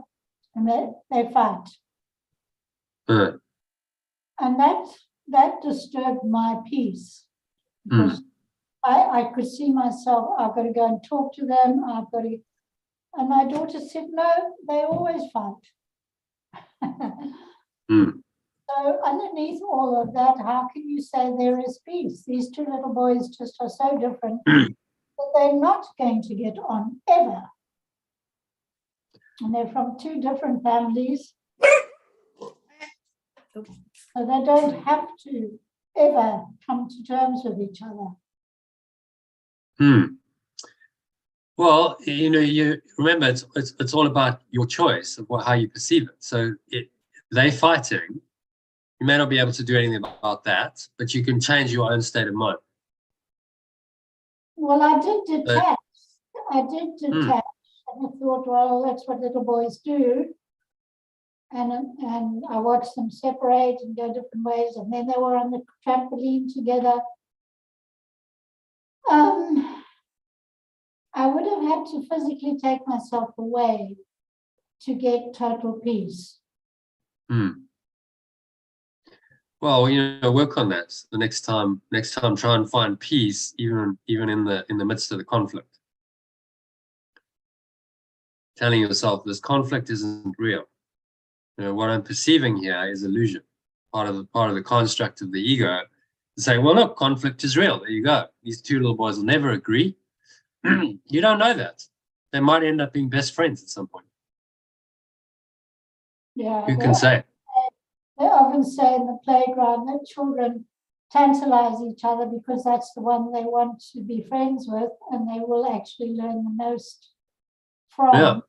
and they fight. And that disturbed my peace because I could see myself, I've got to go and talk to them, and my daughter said, no, they always fight. So underneath all of that, how can you say there is peace? These two little boys just are so different that they're not going to get on ever. And they're from two different families. So they don't have to ever come to terms with each other. Well, you remember it's all about your choice of how you perceive it. So they fighting, you may not be able to do anything about that, but you can change your own state of mind. Well, I did detach. And I thought, well, that's what little boys do. And I watched them separate and go different ways. And then they were on the trampoline together. I would have had to physically take myself away to get total peace. Well, work on that. The next time, try and find peace, even in the midst of the conflict. Telling yourself this conflict isn't real. What I'm perceiving here is illusion. Part of the construct of the ego. To say, well, look, conflict is real. There you go. These two little boys will never agree. You don't know that. They might end up being best friends at some point. Yeah. Who can say? They often say in the playground that children tantalize each other because that's the one they want to be friends with, and they will actually learn the most from.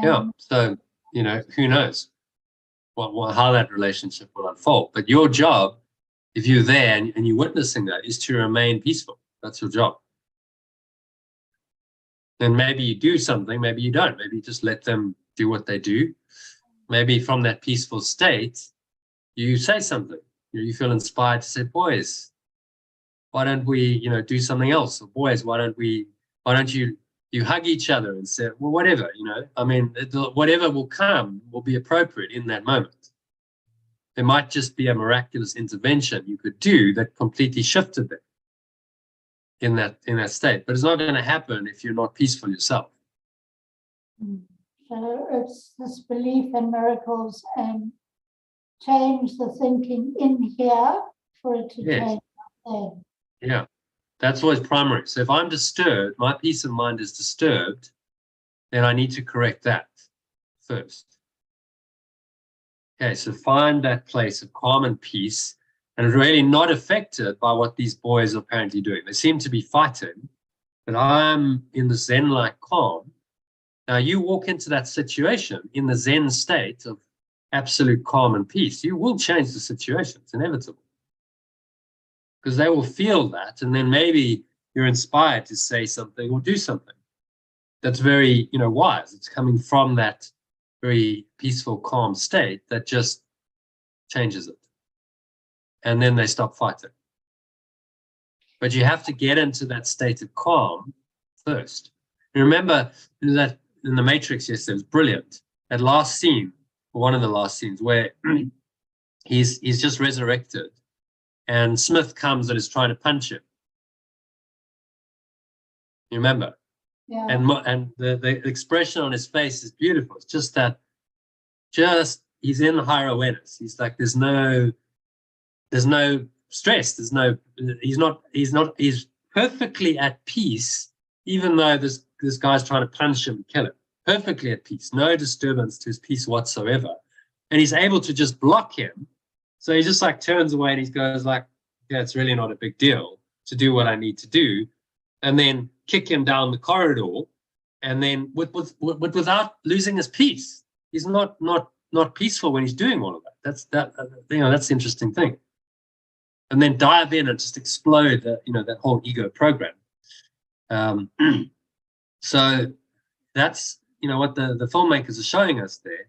Yeah. So, who knows how that relationship will unfold. But your job, if you're there and you're witnessing that, is to remain peaceful. That's your job. Then maybe you do something, maybe you don't. Maybe you just let them do what they do. Maybe from that peaceful state, you say something. You feel inspired to say, boys, why don't we, do something else? Or boys, why don't you You hug each other and say, well, whatever, I mean, whatever will come will be appropriate in that moment. There might just be a miraculous intervention you could do that completely shifted them in that state. But it's not going to happen if you're not peaceful yourself. So it's this belief in miracles and change the thinking in here for it to change there. Yeah, that's always primary. So if I'm disturbed, my peace of mind is disturbed, then I need to correct that first. Okay, so find that place of calm and peace, and really not affected by what these boys are apparently doing. They seem to be fighting, but I'm in the Zen-like calm. Now you walk into that situation in the Zen state of absolute calm and peace, you will change the situation. It's inevitable. Because they will feel that, and then maybe you're inspired to say something or do something that's very, wise. It's coming from that very peaceful, calm state that just changes it. And then they stop fighting. But you have to get into that state of calm first. And remember that in the Matrix yesterday, it was brilliant. That last scene, or one of the last scenes, where he's just resurrected, and Smith comes and is trying to punch him. You remember? Yeah. And the expression on his face is beautiful. It's just that, he's in higher awareness. He's like, there's no stress. He's perfectly at peace, even though this guy's trying to punch him and kill him. Perfectly at peace, no disturbance to his peace whatsoever. And he's able to just block him. So he just like turns away and he goes like, yeah, it's really not a big deal to do what I need to do. And then kick him down the corridor, and then without losing his peace. He's not peaceful when he's doing all of that. That's the interesting thing. And then dive in and just explode that whole ego program. So that's what the filmmakers are showing us there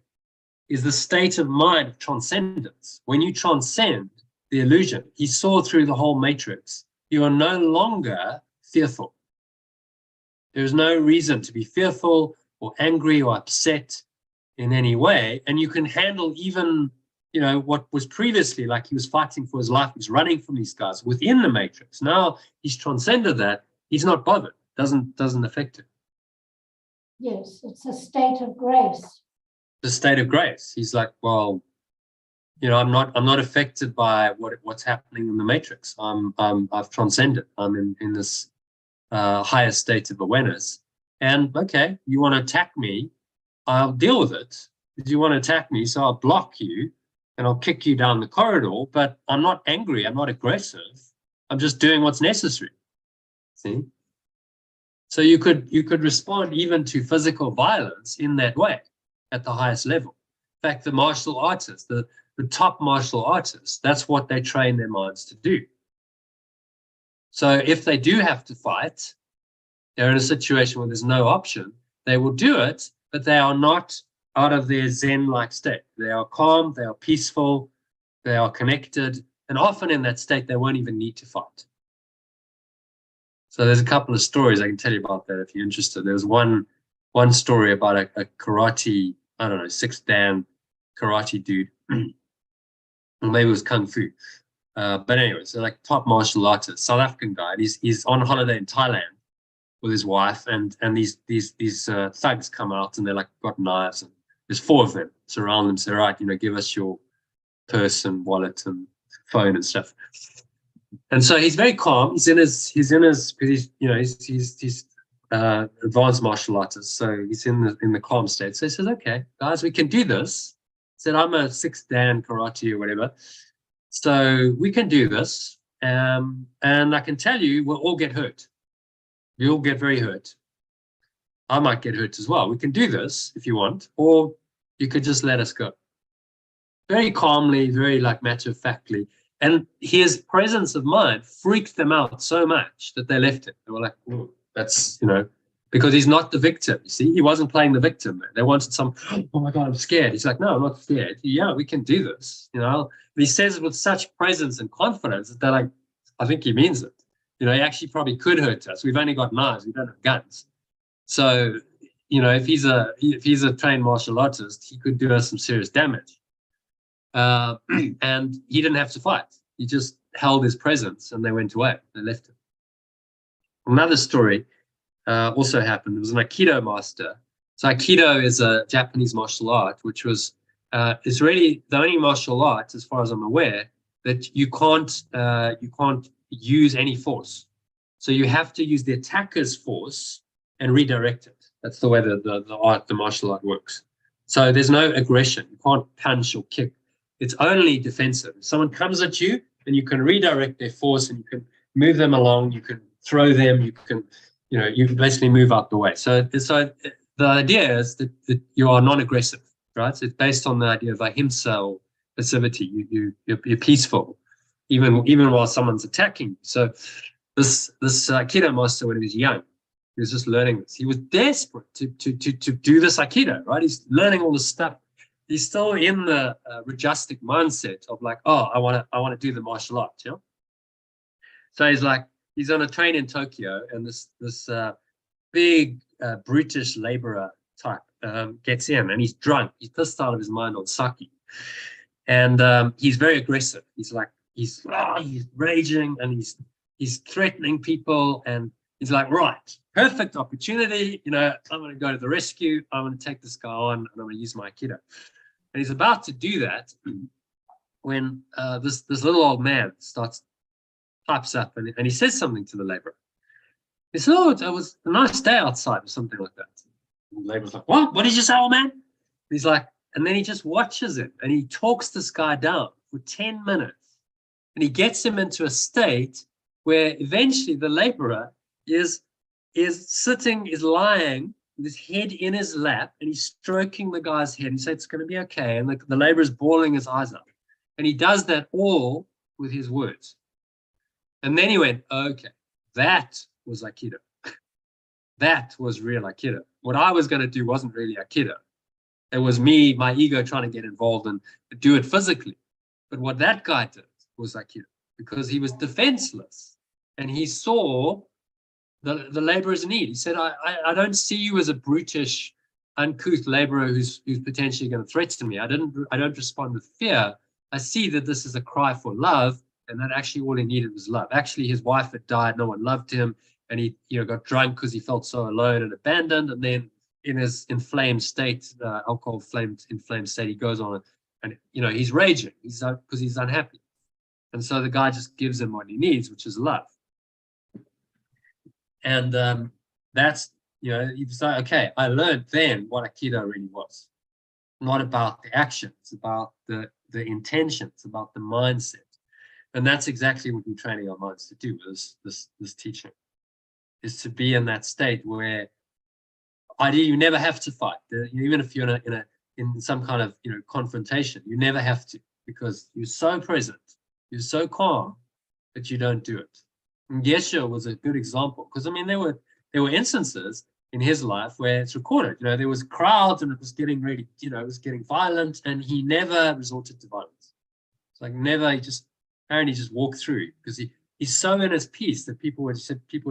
is the state of mind of transcendence. When you transcend the illusion, he saw through the whole matrix. You are no longer fearful. There's no reason to be fearful or angry or upset in any way. And you can handle even, what was previously like he was fighting for his life. He's running from these guys within the matrix. Now he's transcended that. He's not bothered. Doesn't affect him. Yes, it's a state of grace. The state of grace. He's like, well, I'm not affected by what's happening in the matrix. I've transcended. I'm in this higher state of awareness. And okay, you want to attack me, I'll deal with it. You want to attack me, so I'll block you and I'll kick you down the corridor, but I'm not angry, I'm not aggressive. I'm just doing what's necessary. See? So you could respond even to physical violence in that way at the highest level. In fact, the martial artists, the top martial artists, that's what they train their minds to do. So if they do have to fight, they're in a situation where there's no option, they will do it, but they are not out of their Zen-like state. They are calm, they are peaceful, they are connected, and often in that state, they won't even need to fight. So there's a couple of stories I can tell you about that if you're interested. There's one story about a karate, I don't know, 6th Dan karate dude. Or maybe it was Kung Fu. But anyway, so like top martial artist, South African guy. And he's on holiday in Thailand with his wife, and these thugs come out and they're like got knives, and there's 4 of them surround them. Say, right, give us your purse and wallet and phone and stuff. And so he's very calm. He's advanced martial artist, so he's in the calm state. So he says, okay, guys, we can do this. He said, I'm a 6th Dan karate or whatever. So we can do this. And I can tell you, we'll all get hurt. You'll get very hurt. I might get hurt as well. We can do this if you want, or you could just let us go. Very calmly, very like matter-of-factly. And his presence of mind freaked them out so much that they left him. They were like, oh, that's, because he's not the victim. You see, he wasn't playing the victim. They wanted oh my God, I'm scared. He's like, no, I'm not scared. Yeah, we can do this. And he says it with such presence and confidence that they're like, I think he means it. He actually probably could hurt us. We've only got knives. We don't have guns. So, you know, if he's a trained martial artist, he could do us some serious damage. And he didn't have to fight. He just held his presence and they went away. They left him. Another story also happened. There was an Aikido master. So Aikido is a Japanese martial art, which was is really the only martial art, as far as I'm aware, that you can't use any force. So you have to use the attacker's force and redirect it. That's the way the martial art works. So there's no aggression. You can't punch or kick. It's only defensive. If someone comes at you, then you can redirect their force and you can move them along. You can throw them. You can, you can basically move out the way. So the idea is that you are non-aggressive, right? So it's based on the idea of ahimsa or passivity. You're peaceful, even while someone's attacking you. So this Aikido master, when he was young, he was just learning this. He was desperate to do this Aikido, right? He's learning all this stuff. He's still in the rajasic mindset of like, oh, I want to do the martial arts, So he's on a train in Tokyo, and this big brutish laborer type gets in, and he's drunk. He's pissed out of his mind on sake, and he's very aggressive. He's raging, and he's threatening people, and he's like, right, perfect opportunity. I'm going to go to the rescue. I'm going to take this guy on, and I'm going to use my Aikido. And he's about to do that when this little old man pipes up, and he says something to the laborer. He says, oh, it was a nice day outside, or something like that. And the laborer's like, what? What did you say, old man? And he's like, and then he just watches it, and he talks this guy down for 10 minutes. And he gets him into a state where eventually the laborer is lying with his head in his lap, and he's stroking the guy's head. He says, it's going to be okay. And the laborer is bawling his eyes out. And he does that all with his words. And then he went, okay, that was Aikido. That was real Aikido. What I was going to do wasn't really Aikido. It was me, my ego, trying to get involved and do it physically. But what that guy did was Aikido, because he was defenseless. And he saw the laborer's need. He said, I don't see you as a brutish, uncouth laborer who's potentially going to threaten me. I don't respond with fear. I see that this is a cry for love, and that actually all he needed was love. Actually, his wife had died, no one loved him, and he got drunk because he felt so alone and abandoned. And then in his inflamed state, inflamed state, he goes on and he's raging. Because he's unhappy. And so the guy just gives him what he needs, which is love. And that's, it's like, okay, I learned then what Aikido really was. Not about the action, it's about the intention, it's about the mindset. And that's exactly what we're training our minds to do with this teaching, is to be in that state where ideally you never have to fight. Even if you're in some kind of confrontation, you never have to, because you're so present, you're so calm that you don't do it. And Geshe was a good example, because there were instances in his life where it's recorded. There was crowds and it was getting really, it was getting violent, and he never resorted to violence. It's like never. He just apparently just walked through, because he's so in his peace that people would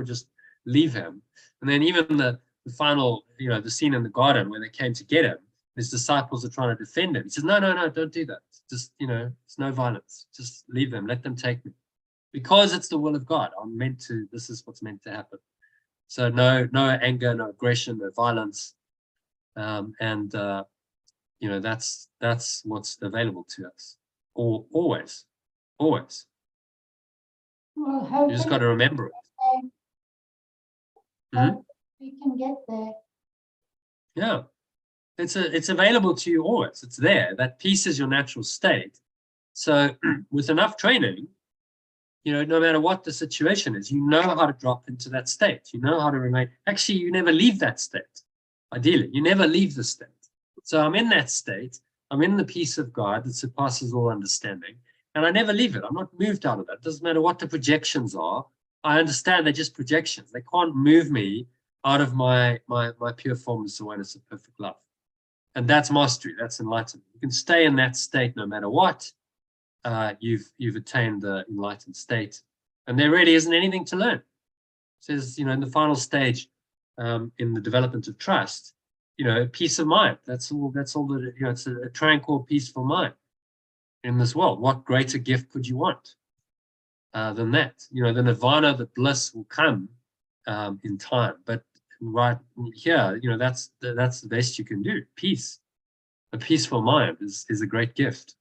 just leave him. And then even the final, the scene in the garden where they came to get him, his disciples are trying to defend him. He says, no, don't do that. Just, it's no violence. Just leave them. Let them take me. Because it's the will of God. This is what's meant to happen. So no anger, no aggression, no violence. That's what's available to us. Always. Well, You just got to remember it. We can get there. Yeah. It's available to you always. It's there. That peace is your natural state. So with enough training, no matter what the situation is, you know how to drop into that state. You know how to remain. Actually, you never leave that state. Ideally, you never leave the state. So I'm in that state. I'm in the peace of God that surpasses all understanding. And I never leave it. I'm not moved out of that. It doesn't matter what the projections are. I understand they're just projections. They can't move me out of my pure formless awareness of perfect love. And that's mastery. That's enlightenment. You can stay in that state no matter what. You've attained the enlightened state, and there really isn't anything to learn. It says, in the final stage, in the development of trust, peace of mind. That's all that, it's a tranquil, peaceful mind in this world. What greater gift could you want than that? The nirvana, the bliss will come in time. But right here, that's the best you can do. Peace. A peaceful mind is a great gift.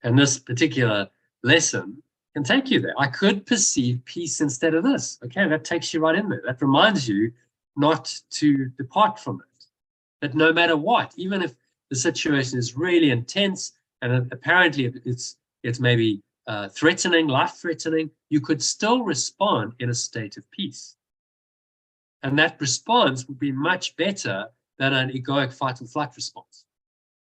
And this particular lesson can take you there. I could perceive peace instead of this. Okay, that takes you right in there. That reminds you not to depart from it. That no matter what, even if the situation is really intense and apparently it's maybe threatening, life-threatening, you could still respond in a state of peace. And that response would be much better than an egoic fight or flight response,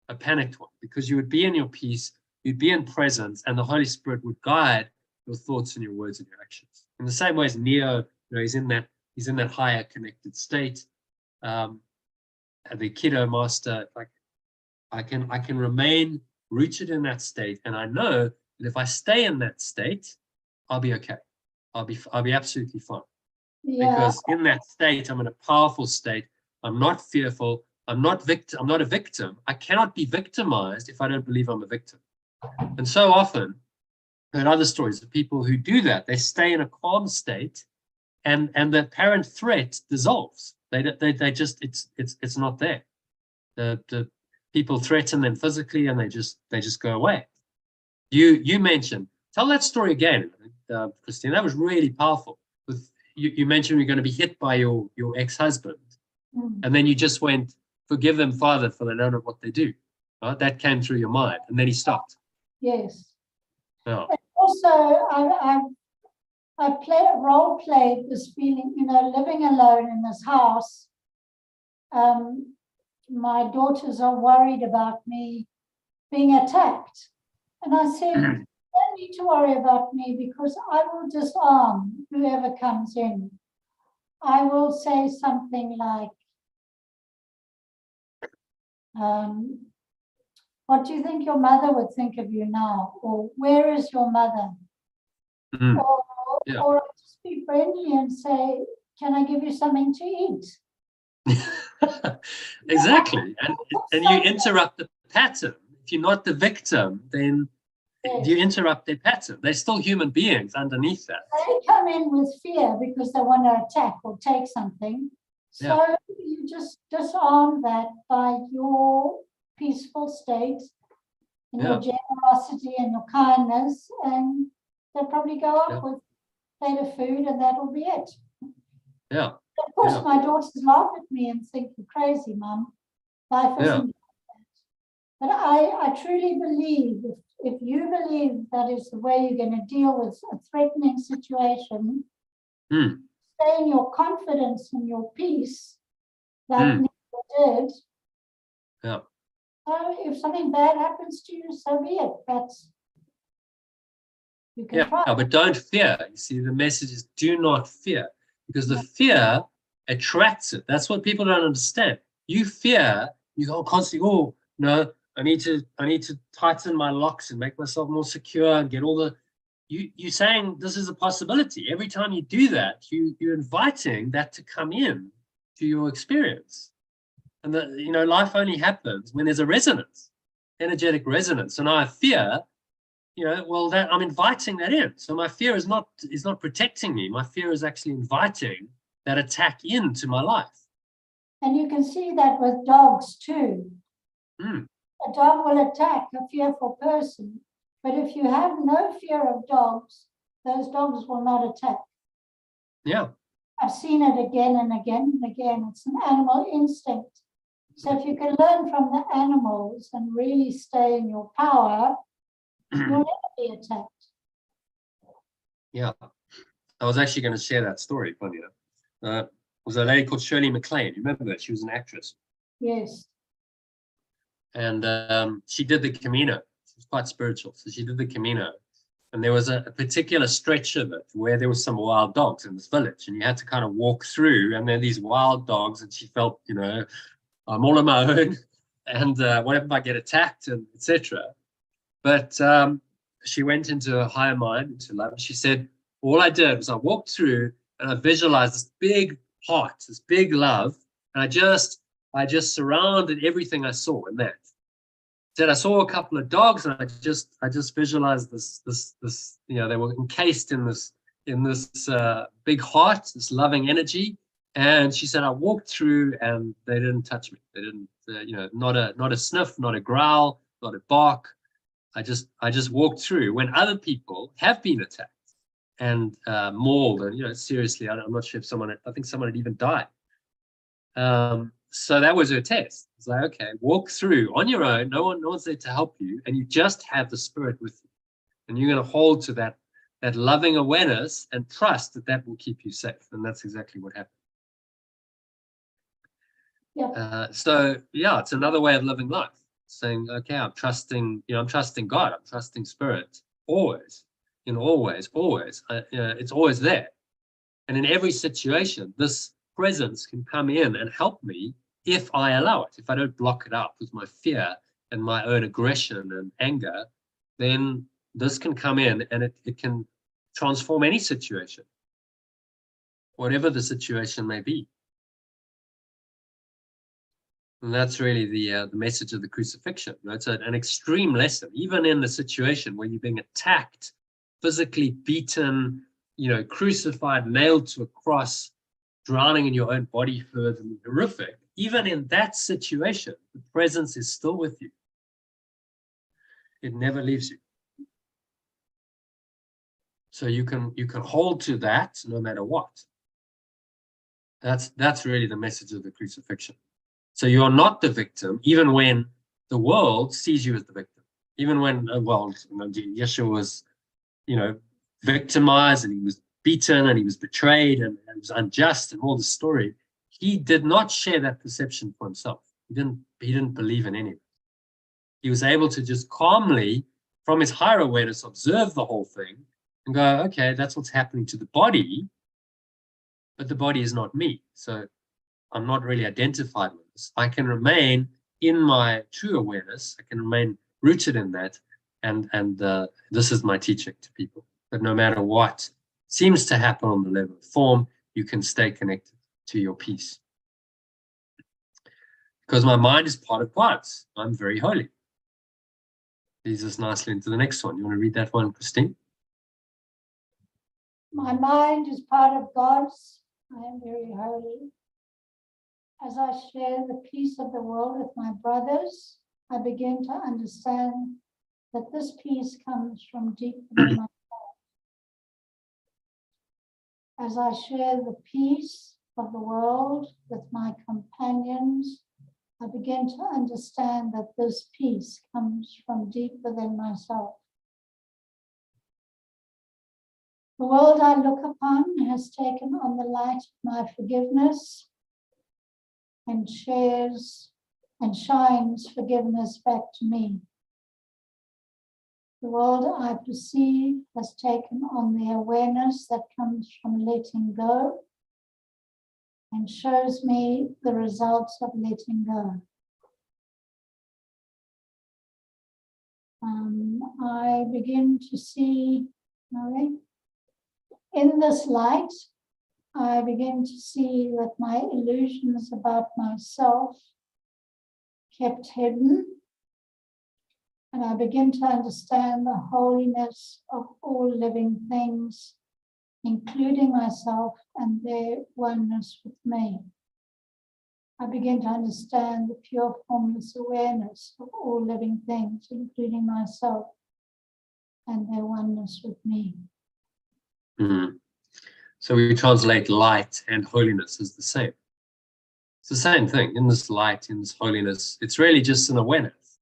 a panicked one, because you would be in your peace, you'd be in presence, and the Holy Spirit would guide your thoughts and your words and your actions. In the same way as Neo, he's in that higher connected state. The Kiddo Master, like I can remain rooted in that state, and I know that if I stay in that state, I'll be okay. I'll be absolutely fine. Yeah. Because in that state, I'm in a powerful state. I'm not fearful. I'm not a victim. I cannot be victimized if I don't believe I'm a victim. And so often, I've heard other stories of people who do that. They stay in a calm state, and the apparent threat dissolves. They just it's not there. The people threaten them physically, and they just go away. You mentioned, tell that story again, Christine. That was really powerful. You mentioned you're going to be hit by your ex-husband, and then you just went, forgive them, Father, for they don't know what they do. Right? That came through your mind, and then he stopped. Yes. Oh. And also, I role-played this feeling, living alone in this house. My daughters are worried about me being attacked. And I said, you don't need to worry about me, because I will disarm whoever comes in. I will say something like, what do you think your mother would think of you now? Or where is your mother? Or I'll just be friendly and say, can I give you something to eat? Exactly. And you interrupt the pattern. If you're not the victim, then you interrupt their pattern. They're still human beings underneath that. They come in with fear because they want to attack or take something. So you just disarm that by your peaceful state and your generosity and your kindness, and they'll probably go up with a plate of food, and that'll be it. Yeah. Of course, my daughters laugh at me and think, you're crazy, Mum. Life isn't like that. But I truly believe, if you believe that is the way you're going to deal with a threatening situation, stay in your confidence and your peace, like Nico did. Yeah. So if something bad happens to you, so be it. That's, you can try. But don't fear. You see, the message is do not fear, because the fear attracts it. That's what people don't understand. You fear, you go constantly, oh no, I need to tighten my locks and make myself more secure and get all the. You're saying this is a possibility. Every time you do that, you're inviting that to come in to your experience. And life only happens when there's a resonance, energetic resonance. So now I fear, well, that I'm inviting that in. So my fear is not protecting me. My fear is actually inviting that attack into my life. And you can see that with dogs too. A dog will attack a fearful person, but if you have no fear of dogs, those dogs will not attack. Yeah. I've seen it again and again and again. It's an animal instinct. So if you can learn from the animals and really stay in your power, you'll never be attacked. Yeah. I was actually going to share that story, funny enough. It was a lady called Shirley MacLaine. You remember that? She was an actress. Yes. And she did the Camino. She was quite spiritual. So she did the Camino. And there was a particular stretch of it where there were some wild dogs in this village. And you had to kind of walk through. And there are these wild dogs. And she felt, I'm all on my own. And what if I get attacked, and etc. But she went into a higher mind, into love. She said, all I did was I walked through and I visualized this big heart, this big love. And I just surrounded everything I saw in that. Then I saw a couple of dogs, and I just visualized this, they were encased in this big heart, this loving energy. And she said, I walked through and they didn't touch me. They didn't, not a sniff, not a growl, not a bark. I just walked through when other people have been attacked and mauled, and seriously, I'm not sure if I think someone had even died. So that was her test. It's like, okay, walk through on your own. No one's there to help you, and you just have the spirit with you, and you're going to hold to that loving awareness and trust that will keep you safe. And that's exactly what happened. Yeah. So yeah, it's another way of living life. Saying, okay, I'm trusting God, I'm trusting spirit, always, always. It's always there. And in every situation, this presence can come in and help me if I allow it. If I don't block it out with my fear and my own aggression and anger, then this can come in and it can transform any situation, whatever the situation may be. And that's really the message of the crucifixion. It's an extreme lesson, even in a situation where you're being attacked, physically beaten, crucified, nailed to a cross, drowning in your own body fluids, and horrific. Even in that situation, the presence is still with you. It never leaves you. So you can hold to that no matter what. That's really the message of the crucifixion. So you are not the victim, even when the world sees you as the victim. Even when, Yeshua was, victimized, and he was beaten, and he was betrayed, and it was unjust, and all the story. He did not share that perception for himself. He didn't believe in any of it. He was able to just calmly, from his higher awareness, observe the whole thing and go, okay, that's what's happening to the body, but the body is not me. So I'm not really identified with this. I can remain in my true awareness. I can remain rooted in that. And this is my teaching to people, that no matter what seems to happen on the level of form, you can stay connected to your peace. Because my mind is part of God's. I'm very holy. Leads us nicely into the next one. You want to read that one, Christine? My mind is part of God's. I am very holy. As I share the peace of the world with my brothers, I begin to understand that this peace comes from deep within myself. As I share the peace of the world with my companions, I begin to understand that this peace comes from deep within myself. The world I look upon has taken on the light of my forgiveness and shares and shines forgiveness back to me. The world I perceive has taken on the awareness that comes from letting go and shows me the results of letting go. I begin to see, in this light, I begin to see that my illusions about myself kept hidden, and I begin to understand the holiness of all living things, including myself and their oneness with me. I begin to understand the pure formless awareness of all living things, including myself and their oneness with me. So we translate light and holiness as the same. It's the same thing. In this light, in this holiness, it's really just an awareness.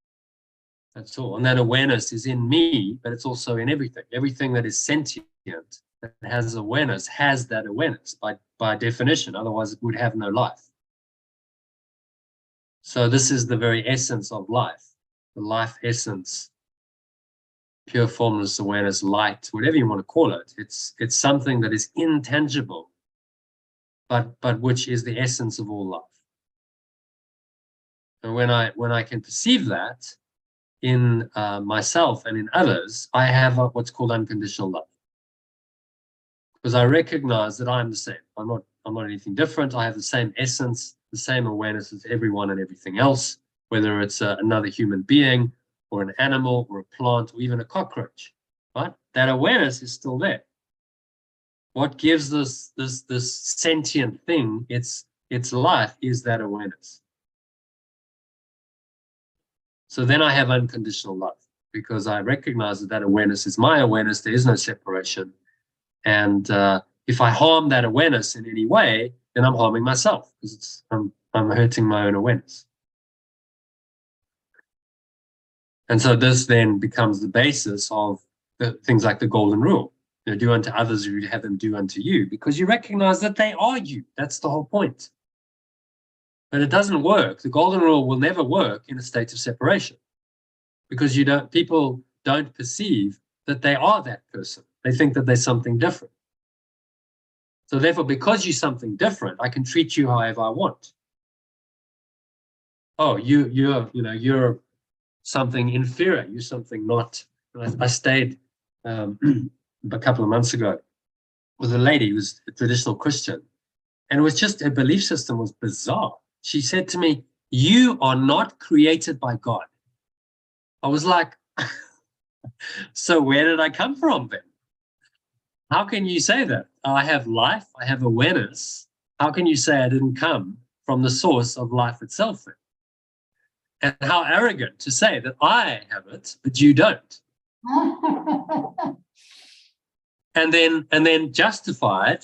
That's all. And that awareness is in me, but it's also in everything. Everything that is sentient, that has awareness, has that awareness by definition. Otherwise, it would have no life. So this is the very essence of life, the life essence, pure formless awareness, light, whatever you want to call it. It's something that is intangible, but which is the essence of all life. And when I can perceive that in myself and in others, I have what's called unconditional love. Because I recognize that I'm the same. I'm I'm not anything different. I have the same essence, the same awareness as everyone and everything else, whether it's another human being or an animal or a plant or even a cockroach, right? That awareness is still there. What gives this sentient thing its life is that awareness. So then I have unconditional love, because I recognize that awareness is my awareness. There is no separation. And if I harm that awareness in any way, then I'm harming myself, because I'm hurting my own awareness. And so this then becomes the basis of things like the golden rule. You know, do unto others as you have them do unto you, because you recognize that they are you. That's the whole point. But it doesn't work. The golden rule will never work in a state of separation, because people don't perceive that they are that person. They think that they're something different. So therefore, because you're something different, I can treat you however I want. Oh, you're something inferior. You're something not. I stayed a couple of months ago with a lady who was a traditional Christian, and it was just, her belief system was bizarre. She said to me, "You are not created by God." I was like, so where did I come from then? How can you say that? I have life, I have awareness. How can you say I didn't come from the source of life itself then? And how arrogant to say that I have it, but you don't. And then justified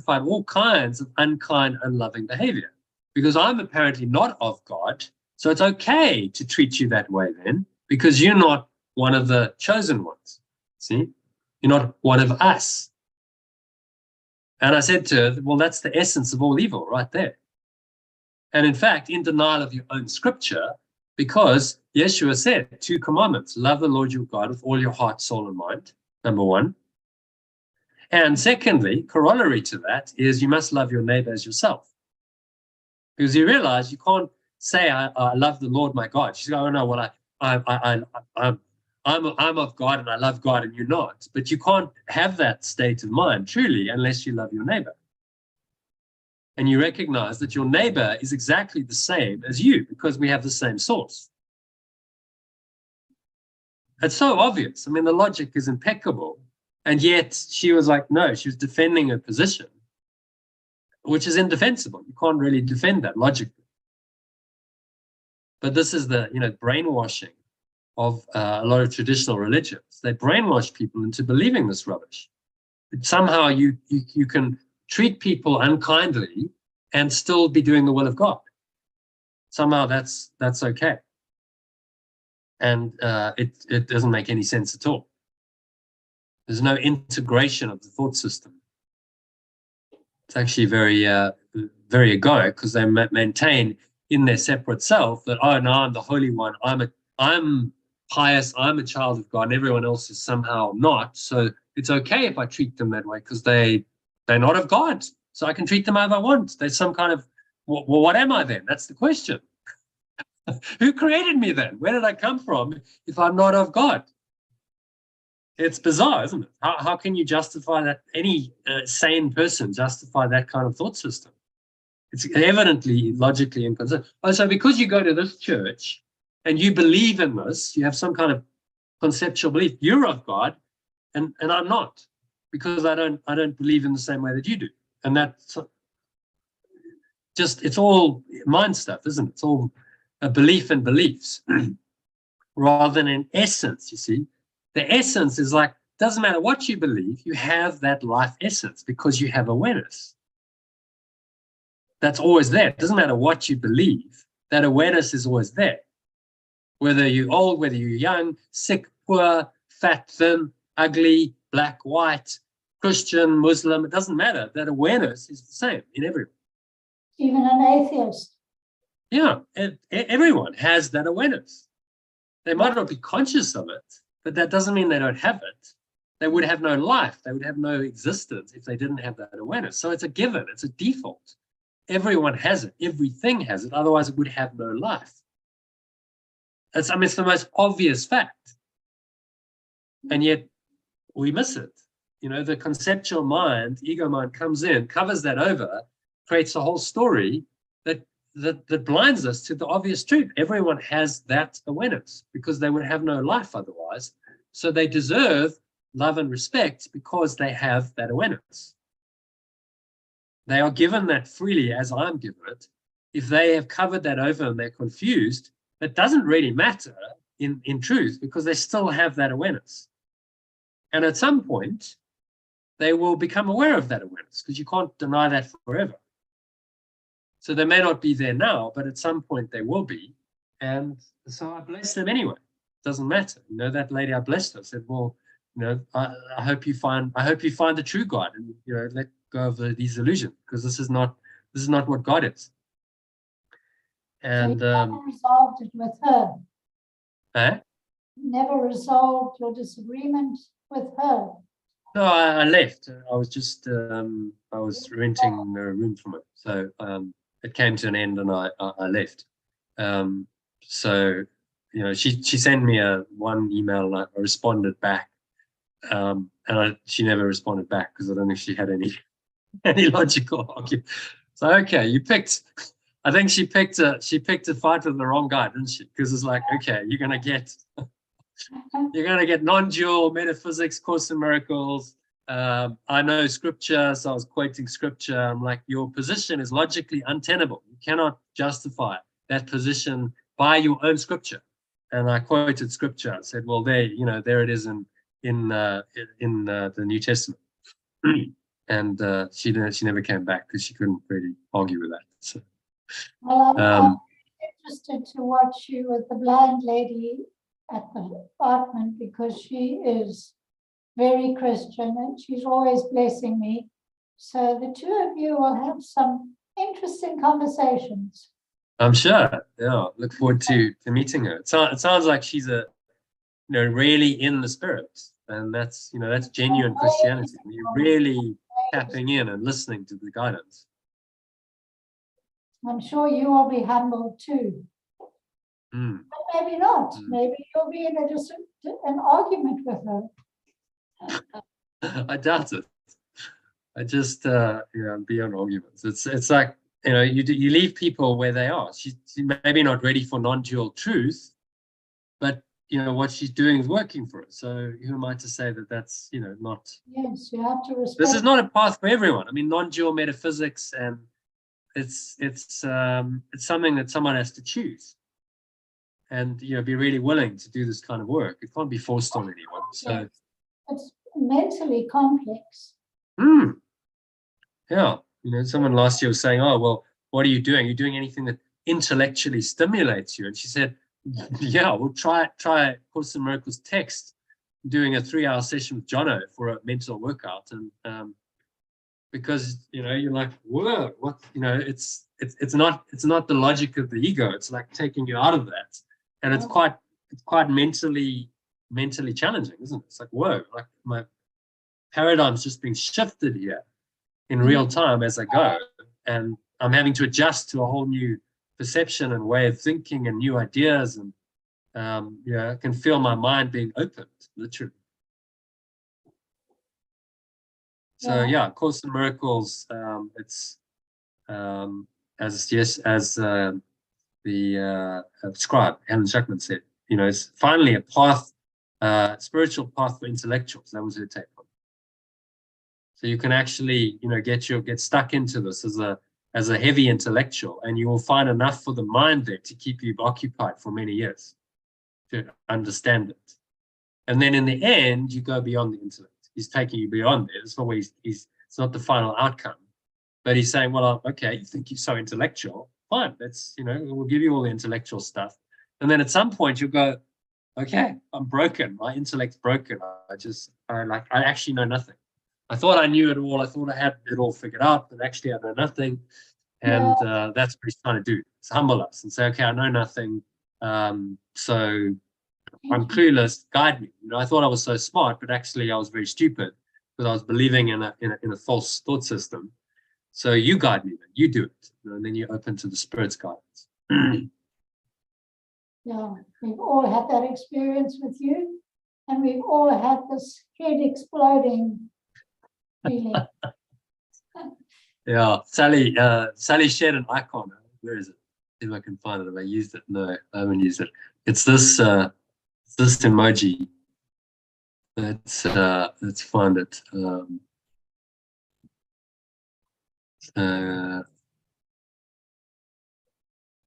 all kinds of unkind, unloving behavior. Because I'm apparently not of God, so it's okay to treat you that way then, because you're not one of the chosen ones. See? You're not one of us. And I said to her, well, that's the essence of all evil right there. And in fact, in denial of your own scripture, because Yeshua said 2 commandments: love the Lord your God with all your heart, soul, and mind, number 1. And secondly, corollary to that is you must love your neighbor as yourself. Because you realize you can't say, I love the Lord my God. She's going, oh no, well, I'm of God and I love God and you're not. But you can't have that state of mind truly unless you love your neighbor. And you recognize that your neighbor is exactly the same as you, because we have the same source. It's so obvious. I mean, the logic is impeccable. And yet she was like, no, she was defending her position, which is indefensible. You can't really defend that logically. But this is the, brainwashing of a lot of traditional religions. They brainwash people into believing this rubbish. Somehow you can treat people unkindly and still be doing the will of God. Somehow that's okay. And it doesn't make any sense at all. There's no integration of the thought system. It's actually very egoic, because they maintain in their separate self that, oh no, I'm the Holy One, I'm pious, I'm a child of God, and everyone else is somehow not. So it's okay if I treat them that way, because they're not of God. So I can treat them however I want. There's some kind of, well, what am I then? That's the question. Who created me then? Where did I come from if I'm not of God? It's bizarre, isn't it? How can you justify that? Any sane person justify that kind of thought system? It's evidently logically inconsistent. Oh, so because you go to this church and you believe in this, you have some kind of conceptual belief, you're of God, and I'm not, because I don't believe in the same way that you do. And that's just, it's all mind stuff, isn't it? It's all a belief in beliefs rather than an essence, you see. The essence is like, doesn't matter what you believe, you have that life essence because you have awareness. That's always there. It doesn't matter what you believe, that awareness is always there. Whether you're old, whether you're young, sick, poor, fat, thin, ugly, black, white, Christian, Muslim, it doesn't matter. That awareness is the same in everyone. Even an atheist. Yeah, everyone has that awareness. They might not be conscious of it, but that doesn't mean they don't have it. They would have no life. They would have no existence if they didn't have that awareness. So it's a given. It's a default. Everyone has it. Everything has it. Otherwise, it would have no life. It's the most obvious fact. And yet we miss it. the conceptual mind, ego mind comes in, covers that over, creates a whole story that blinds us to the obvious truth. Everyone has that awareness because they would have no life otherwise. So they deserve love and respect because they have that awareness. They are given that freely as I'm given it. If they have covered that over and they're confused, that doesn't really matter in truth because they still have that awareness. And at some point, they will become aware of that awareness because you can't deny that forever. So they may not be there now, but at some point they will be. And so I bless them anyway. It doesn't matter. That lady, I blessed her, said, well, I hope you find the true God and, let go of these illusions because this is not what God is. And so you never resolved it with her. eh? Never resolved your disagreement with her. No, I left. I was just I was renting a room from her, so it came to an end, and I left. So she sent me one email, and I responded back, and she never responded back because I don't think she had any logical argument. So okay, you picked. I think she picked a fight with the wrong guy, didn't she? Because it's like, okay, you're gonna get non-dual metaphysics, Course in Miracles. I know scripture, so I was quoting scripture. I'm like, your position is logically untenable. You cannot justify that position by your own scripture. And I quoted scripture. I said, well, there it is in the New Testament. And she never came back because she couldn't really argue with that. So. Well, I'm interested to watch you with the blind lady at the apartment because she is very Christian and she's always blessing me. So the two of you will have some interesting conversations. I'm sure. Yeah, look forward to meeting her. It sounds like she's really in the spirit, and that's genuine Christianity. You're really tapping in and listening to the guidance. I'm sure you will be humbled too. Mm. But maybe not. Maybe you'll be in an argument with her. I doubt it. I just beyond arguments. It's like you leave people where they are. She's maybe not ready for non-dual truth, but what she's doing is working for her. So who am I to say that that's not? Yes, you have to respect. This is not a path for everyone. I mean, non-dual metaphysics, and it's something that someone has to choose, and be really willing to do this kind of work. It can't be forced on anyone. So it's mentally complex. Yeah. Someone last year was saying, oh, well, what are you doing? Are you doing anything that intellectually stimulates you? And she said, yeah, we'll try Course in Miracles text, doing a 3-hour session with Jono for a mental workout. And because, you're like, whoa, what, it's not the logic of the ego. It's like taking you out of that. And it's quite mentally challenging, isn't it? It's like, whoa, like my paradigm's just being shifted here in real time as I go, and I'm having to adjust to a whole new perception and way of thinking and new ideas, and I can feel my mind being opened, literally. So yeah, Course in Miracles, it's as the scribe Helen Schuckman said, it's finally a path, spiritual path for intellectuals. That was her take on it. So you can actually, get stuck into this as a heavy intellectual, and you will find enough for the mind there to keep you occupied for many years to understand it. And then in the end, you go beyond the intellect. He's taking you beyond it. It's not where it's not the final outcome, but he's saying, well, okay, you think you're so intellectual, fine. Let's, we'll give you all the intellectual stuff. And then at some point you'll go, okay, I'm broken. My intellect's broken. I actually know nothing. I thought I knew it all. I thought I had it all figured out, but actually I know nothing. And that's what he's trying to do. It's humble us and say, okay, I know nothing. So I'm clueless. Guide me. I thought I was so smart, but actually I was very stupid because I was believing in a false thought system. So you guide me. Then. You do it. And then you're open to the Spirit's guidance. Yeah, we've all had that experience with you, and we've all had this head exploding feeling. Yeah, Sally shared an icon. Where is it? See if I can find it. Have I used it? No, I haven't used it. It's this emoji. Let's find it.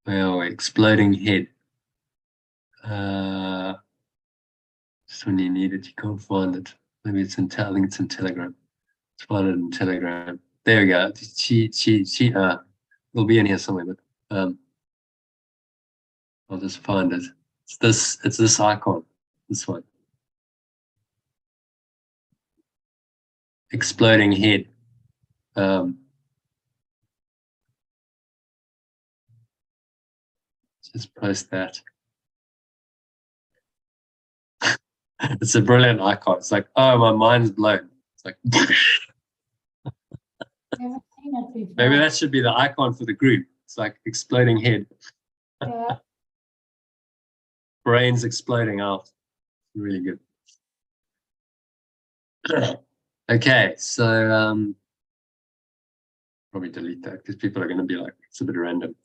Well, exploding head. Just when you need it, you can't find it. Maybe it's in I think it's in Telegram. Let's find it in Telegram. There we go. It'll be in here somewhere, but I'll just find it. It's this icon. This one. Exploding head. Just post that. It's a brilliant icon. It's like, oh, my mind's blown. It's like Never seen it before. maybe that should be the icon for the group. It's like exploding head. Yeah. Brains exploding out. Really good. Okay, so probably delete that because people are going to be like, it's a bit random.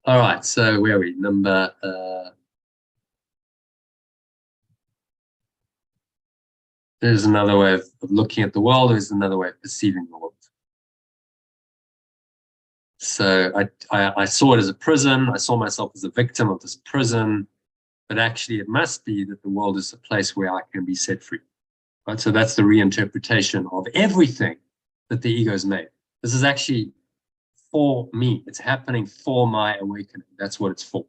All right, so where are we? Number there's another way of looking at the world. There's another way of perceiving the world. So I saw it as a prison. I saw myself as a victim of this prison, but actually it must be that the world is a place where I can be set free. Right? So that's the reinterpretation of everything that the ego's made. This is actually for me. It's happening for my awakening. That's what it's for.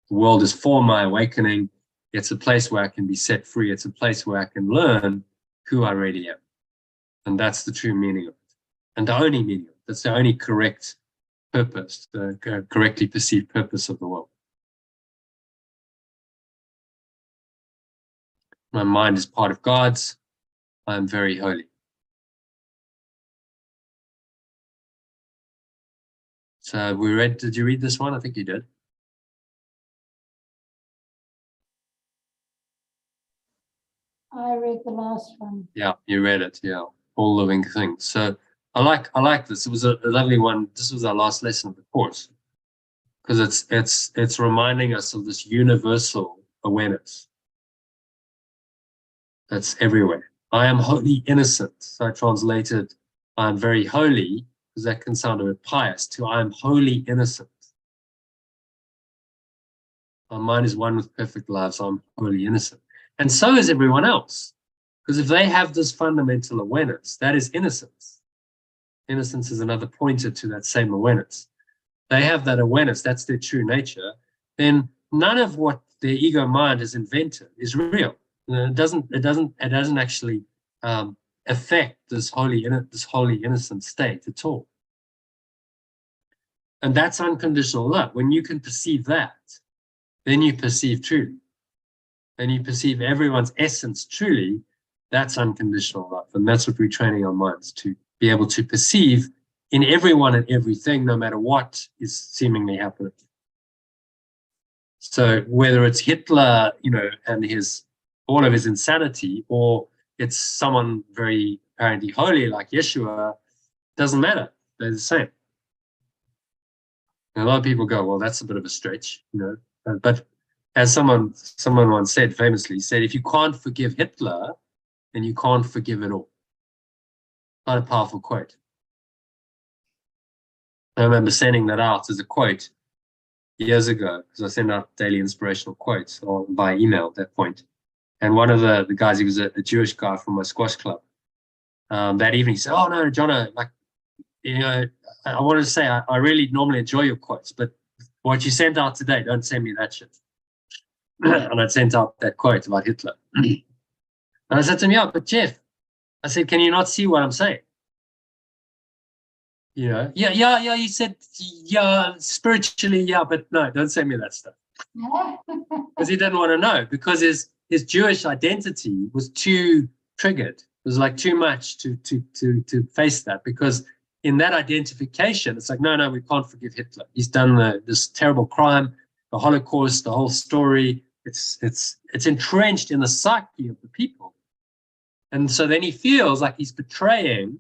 The world is for my awakening. It's a place where I can be set free. It's a place where I can learn who I really am. And that's the true meaning of it. And the only meaning of it. That's the only correct purpose, the correctly perceived purpose of the world. My mind is part of God's. I am very holy. So did you read this one? I think you did. I read the last one. Yeah, you read it. Yeah, all living things. So I like this. It was a lovely one. This was our last lesson of the course because it's reminding us of this universal awareness that's everywhere. I am wholly innocent. So I translated I am very holy because that can sound a bit pious to I am wholly innocent. My mind is one with perfect love, so I'm wholly innocent. And so is everyone else. Because if they have this fundamental awareness, that is innocence. Innocence is another pointer to that same awareness. They have that awareness, that's their true nature, then none of what their ego mind has invented is real. It doesn't actually affect this holy innocent state at all. And that's unconditional love. When you can perceive that, then you perceive truly. And you perceive everyone's essence truly, that's unconditional love. And that's what we're training our minds to be able to perceive in everyone and everything, no matter what is seemingly happening. So whether it's Hitler, and all of his insanity, or it's someone very apparently holy like Yeshua, doesn't matter. They're the same. And a lot of people go, well, that's a bit of a stretch, but as someone once said, famously said, if you can't forgive Hitler, then you can't forgive it all. Quite a powerful quote. I remember sending that out as a quote years ago, because I send out daily inspirational quotes by email at that point. And one of the guys, he was a Jewish guy from my squash club. That evening, he said, oh, no, Jono, I wanted to say, I really normally enjoy your quotes, but what you sent out today, don't send me that shit. And I sent out that quote about Hitler. And I said to him, yeah, but Jeff, I said, can you not see what I'm saying? Yeah, he said, yeah, spiritually, yeah, but no, don't send me that stuff. Because he didn't want to know, because his Jewish identity was too triggered. It was like too much to face that, because in that identification, it's like, no, we can't forgive Hitler. He's done this terrible crime, the Holocaust, the whole story. It's entrenched in the psyche of the people. And so then he feels like he's betraying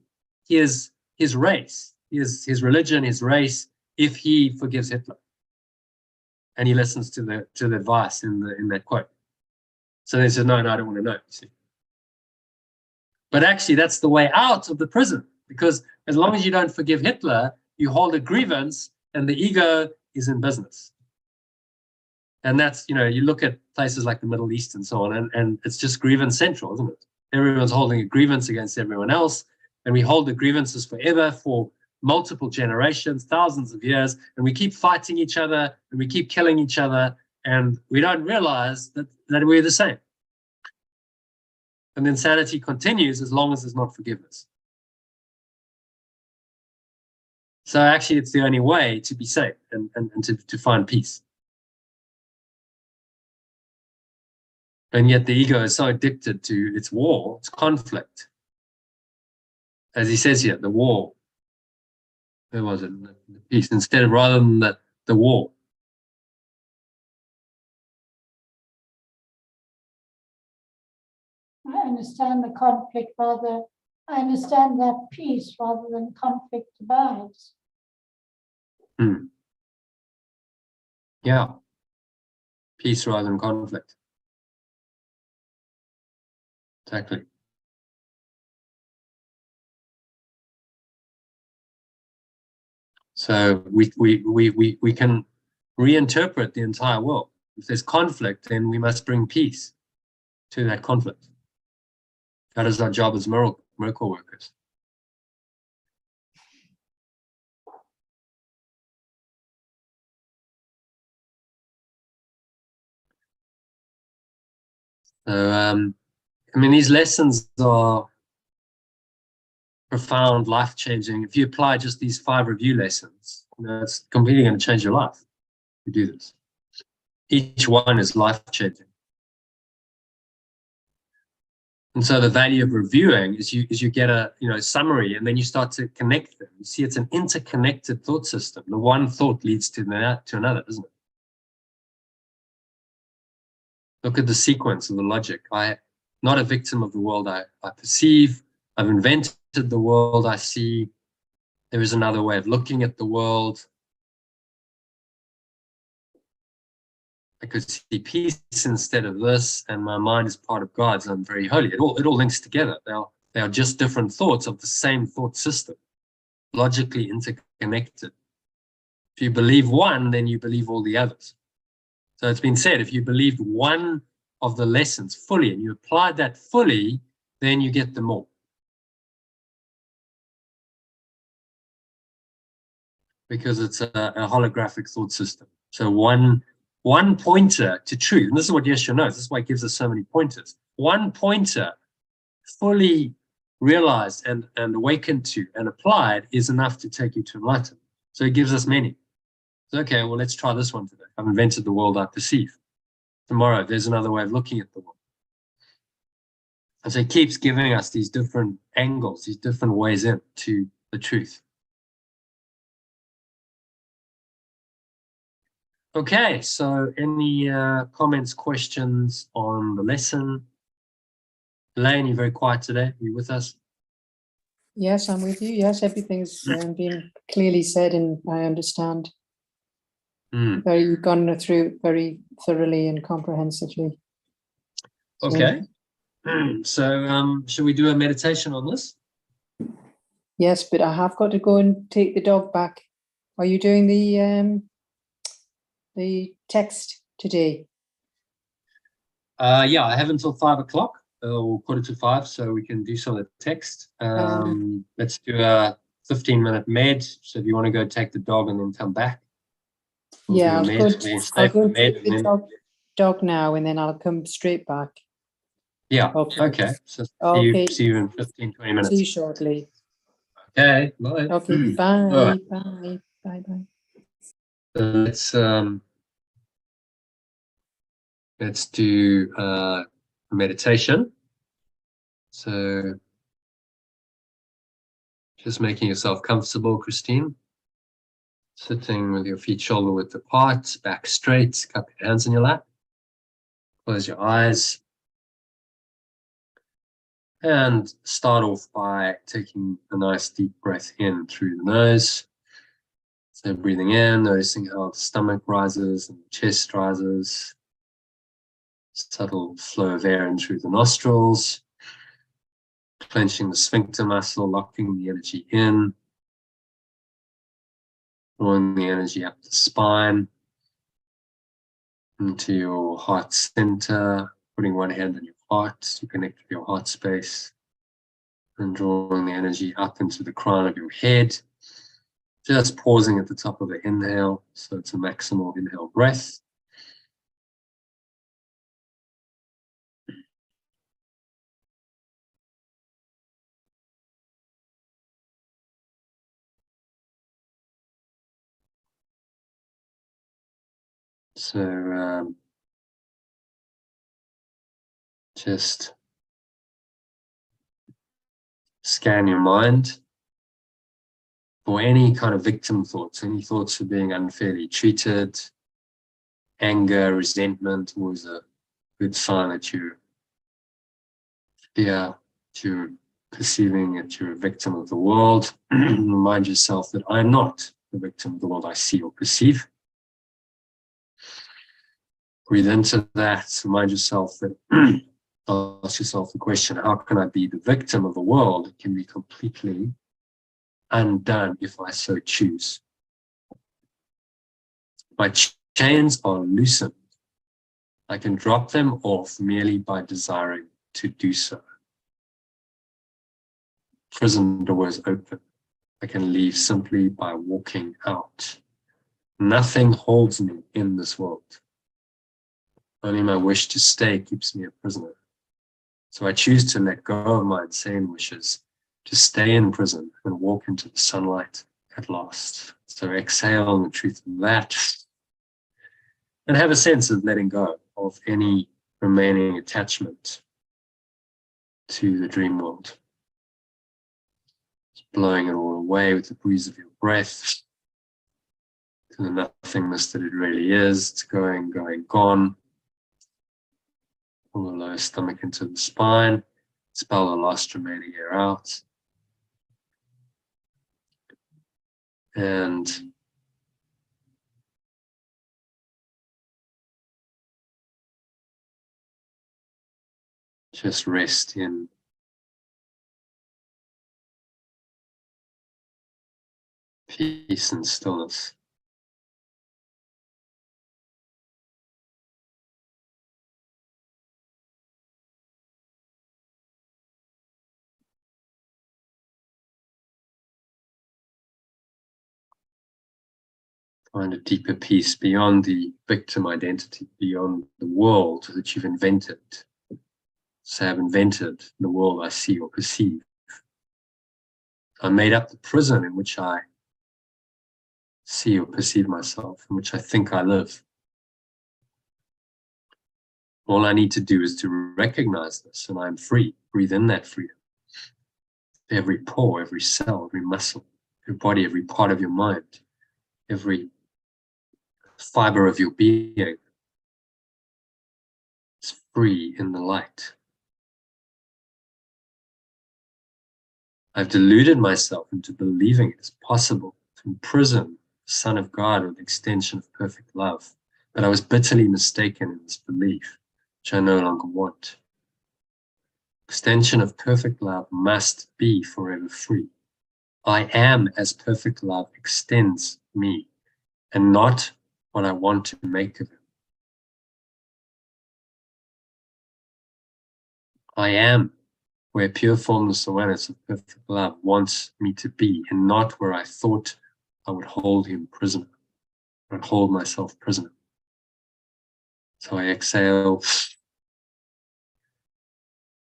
his race, his religion, his race, if he forgives Hitler. And he listens to the advice in that quote. So they said, no, I don't want to know. You see. But actually, that's the way out of the prison, because as long as you don't forgive Hitler, you hold a grievance, and the ego is in business. And that's, you look at places like the Middle East and so on, and it's just grievance central, isn't it? Everyone's holding a grievance against everyone else, and we hold the grievances forever for multiple generations, thousands of years, and we keep fighting each other, and we keep killing each other, and we don't realize that we're the same. And insanity continues as long as there's not forgiveness. So actually, it's the only way to be safe and to find peace. And yet the ego is so addicted to its war, its conflict. As he says here, the war. Where was it? The peace, rather than the war. I understand the conflict I understand that peace rather than conflict abides. Yeah. Peace rather than conflict. Exactly. So we can reinterpret the entire world. If there's conflict, then we must bring peace to that conflict. That is our job as miracle workers. So, these lessons are profound, life-changing. If you apply just these 5 review lessons, it's completely going to change your life. You do this. Each one is life-changing. And so the value of reviewing is you get a summary, and then you start to connect them. You see, it's an interconnected thought system. The one thought leads to another, doesn't it? Look at the sequence of the logic. I'm not a victim of the world I perceive. I've invented the world I see. There is another way of looking at the world. I could see peace instead of this, and my mind is part of God's. I'm very holy. It all links together. They are just different thoughts of the same thought system, logically interconnected. If you believe one, then you believe all the others. So it's been said, if you believed one of the lessons fully and you applied that fully, then you get them all. Because it's a holographic thought system. So one pointer to truth, and this is what Yeshua knows, this is why he gives us so many pointers. One pointer fully realized and awakened to and applied is enough to take you to enlightenment. So he gives us many. So, okay, well, let's try this one today. I've invented the world I perceive. Tomorrow, there's another way of looking at the world. And so he keeps giving us these different angles, these different ways into the truth. Okay, so any comments, questions on the lesson? Elaine, you're very quiet today. Are you with us? Yes, I'm with you. Yes, everything's been clearly said, and I understand. You've gone through it very thoroughly and comprehensively. Okay. So should we do a meditation on this? Yes, but I have got to go and take the dog back. Are you doing the text today? Yeah, I have until 5 o'clock or 4:45, so we can do some of the text. Let's do a 15-minute med. So if you want to go take the dog and then come back. I'll go take the dog now, and then I'll come straight back. Yeah, okay. So see you in 15, 20 minutes. See you shortly. Okay, bye. Okay, bye, bye, bye, bye. Let's do meditation. So just making yourself comfortable, Christine. Sitting with your feet shoulder width apart, back straight, cup your hands in your lap. Close your eyes. And start off by taking a nice deep breath in through the nose. So breathing in, noticing how the stomach rises and the chest rises. Subtle flow of air in through the nostrils. Clenching the sphincter muscle, locking the energy in. Drawing the energy up the spine. Into your heart center. Putting one hand on your heart to connect with your heart space. And drawing the energy up into the crown of your head. Just pausing at the top of the inhale, so it's a maximal inhale breath. So just scan your mind for any kind of victim thoughts, any thoughts of being unfairly treated, anger, resentment, was a good sign that you're here, that you're perceiving that you're a victim of the world. Remind yourself that I'm not the victim of the world I see or perceive. Breathe into that. Remind yourself that, ask yourself the question, how can I be the victim of the world? It can be completely undone if I so choose. My chains are loosened. I can drop them off merely by desiring to do so. Prison doors open. I can leave simply by walking out. Nothing holds me in this world. Only my wish to stay keeps me a prisoner. So I choose to let go of my insane wishes, to stay in prison and walk into the sunlight at last. So exhale the truth of that and have a sense of letting go of any remaining attachment to the dream world. Just blowing it all away with the breeze of your breath to the nothingness that it really is. It's going, gone. Pull the lower stomach into the spine. Expel the last remaining air out. And just rest in peace and stillness. Find a deeper peace beyond the victim identity, beyond the world that you've invented. Say, I've invented the world I see or perceive. I made up the prison in which I see or perceive myself, in which I think I live. All I need to do is to recognize this, and I'm free. Breathe in that freedom. Every pore, every cell, every muscle, every body, every part of your mind, every fiber of your being is free in the light. I've deluded myself into believing it is possible to imprison the Son of God with the extension of perfect love, but I was bitterly mistaken in this belief, which I no longer want. Extension of perfect love must be forever free. I am as perfect love extends me, and not what I want to make of it. I am where pure formless awareness of perfect love wants me to be, and not where I thought I would hold him prisoner, or hold myself prisoner. So I exhale,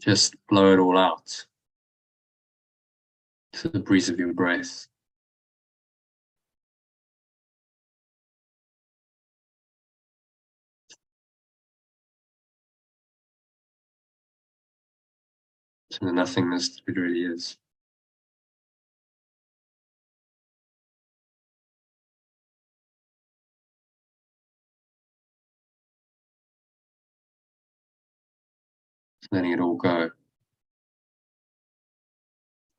just blow it all out to the breeze of your breath. To the nothingness that it really is. Letting it all go.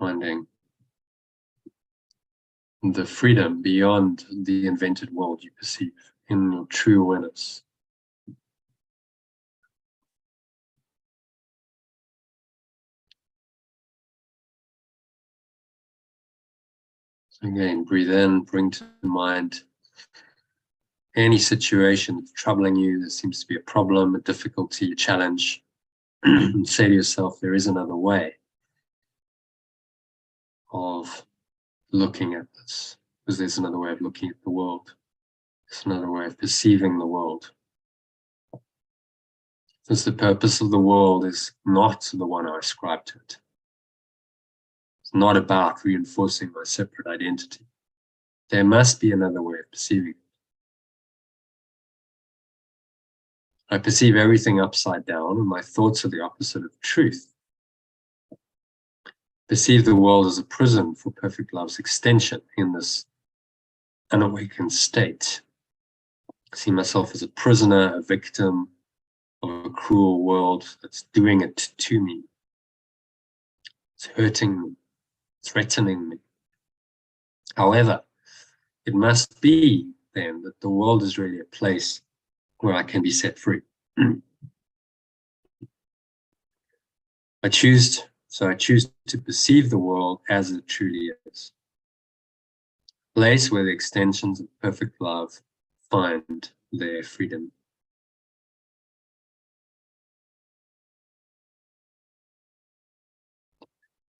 finding the freedom beyond the invented world you perceive in your true awareness. So again, breathe in, bring to mind any situation that's troubling you. There seems to be a problem, a difficulty, a challenge. And say to yourself, there is another way of looking at this, because there's another way of looking at the world. There's another way of perceiving the world. Since the purpose of the world is not the one I ascribe to it. It's not about reinforcing my separate identity. There must be another way of perceiving it. I perceive everything upside down, and my thoughts are the opposite of truth. Perceive the world as a prison for perfect love's extension in this unawakened state. See myself as a prisoner, a victim of a cruel world that's doing it to me. It's hurting me, threatening me. However, it must be then that the world is really a place where I can be set free. I choose to perceive the world as it truly is. A place where the extensions of perfect love find their freedom.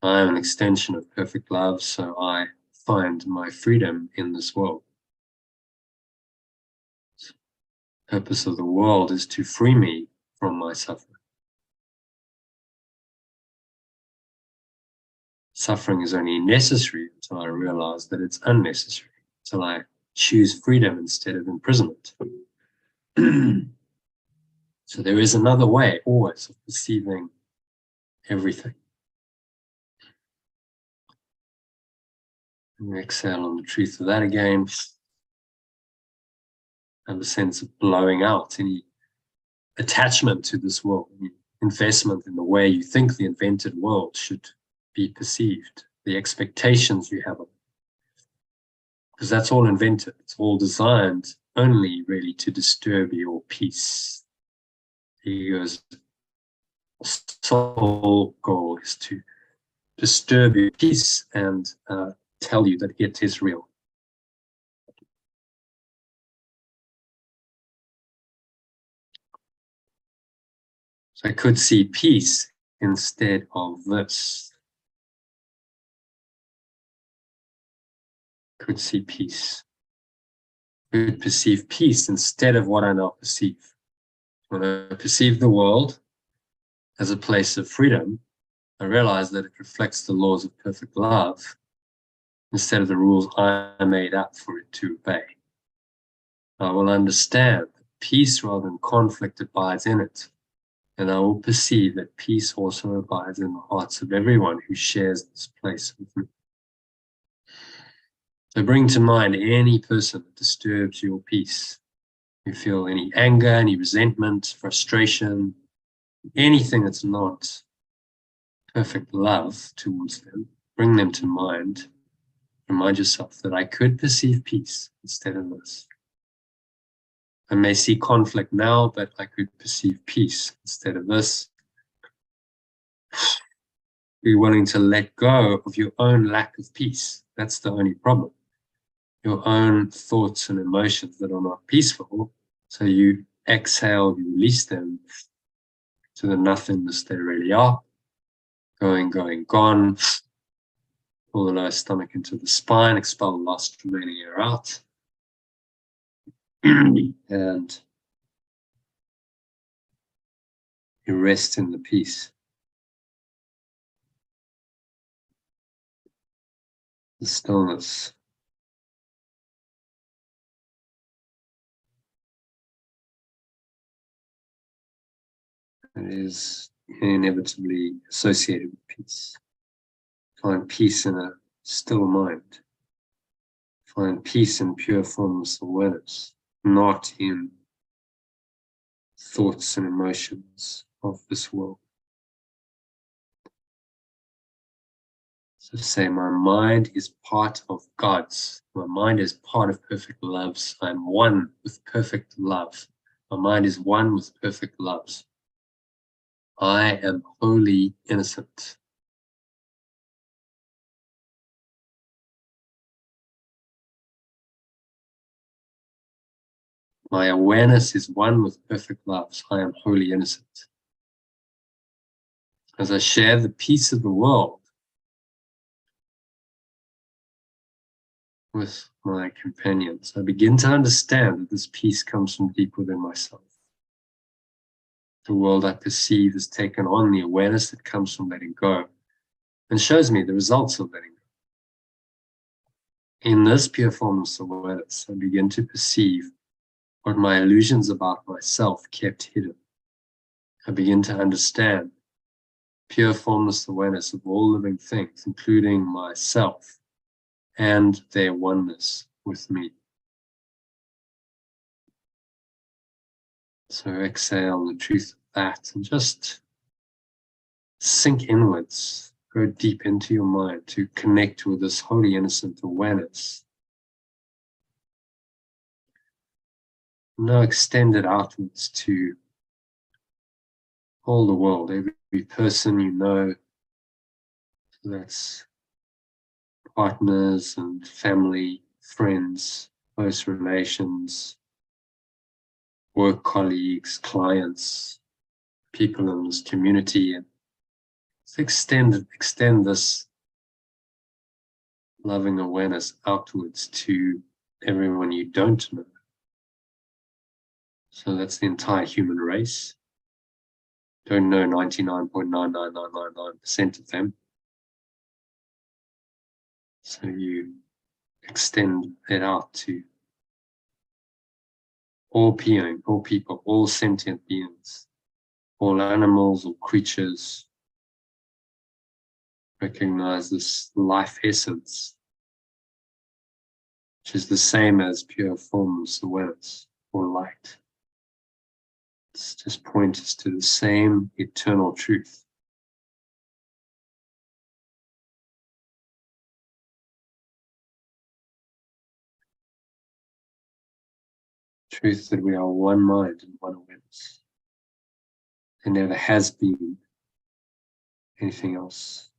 I am an extension of perfect love, so I find my freedom in this world. The purpose of the world is to free me from my suffering. Suffering is only necessary until I realize that it's unnecessary, until I choose freedom instead of imprisonment. So there is another way always of perceiving everything. And exhale on the truth of that again. Have a sense of blowing out any attachment to this world, any investment in the way you think the invented world should be perceived, the expectations you have of it. Because that's all invented. It's all designed only really to disturb your peace. The ego's sole goal is to disturb your peace and tell you that it is real. So I could see peace instead of this. Could see peace. Could perceive peace instead of what I now perceive. When I perceive the world as a place of freedom, I realize that it reflects the laws of perfect love instead of the rules I made up for it to obey. I will understand that peace rather than conflict abides in it, and I will perceive that peace also abides in the hearts of everyone who shares this place with me. So bring to mind any person that disturbs your peace. You feel any anger, any resentment, frustration, anything that's not perfect love towards them, bring them to mind. Remind yourself that I could perceive peace instead of this. I may see conflict now, but I could perceive peace instead of this. Be willing to let go of your own lack of peace. That's the only problem. Your own thoughts and emotions that are not peaceful. So you exhale, you release them to the nothingness they really are. Going, gone. Pull the lower stomach into the spine, expel the last remaining air out. And you rest in the peace. The stillness. It is inevitably associated with peace. Find peace in a still mind. Find peace in pure formless awareness, not in thoughts and emotions of this world. So say, my mind is part of God's. My mind is part of perfect love's. I'm one with perfect love. My mind is one with perfect love's. I am wholly innocent. My awareness is one with perfect love. So I am wholly innocent. As I share the peace of the world with my companions, I begin to understand that this peace comes from deep within myself. The world I perceive has taken on the awareness that comes from letting go and shows me the results of letting go. In this pure formless awareness, I begin to perceive what my illusions about myself kept hidden. I begin to understand pure formless awareness of all living things, including myself, and their oneness with me. So exhale the truth of that and just sink inwards, go deep into your mind to connect with this wholly innocent awareness. Now extend it outwards to all the world, every person you know. So that's partners and family, friends, close relations, work colleagues, clients, people in this community. And extend this loving awareness outwards to everyone you don't know. So that's the entire human race. Don't know 99.99999% of them. So you extend it out to all being, all people, all sentient beings, all animals or creatures. Recognize this life essence, which is the same as pure formless awareness or light. It's just point us to the same eternal truth. Truth that we are one mind and one awareness. There never has been anything else.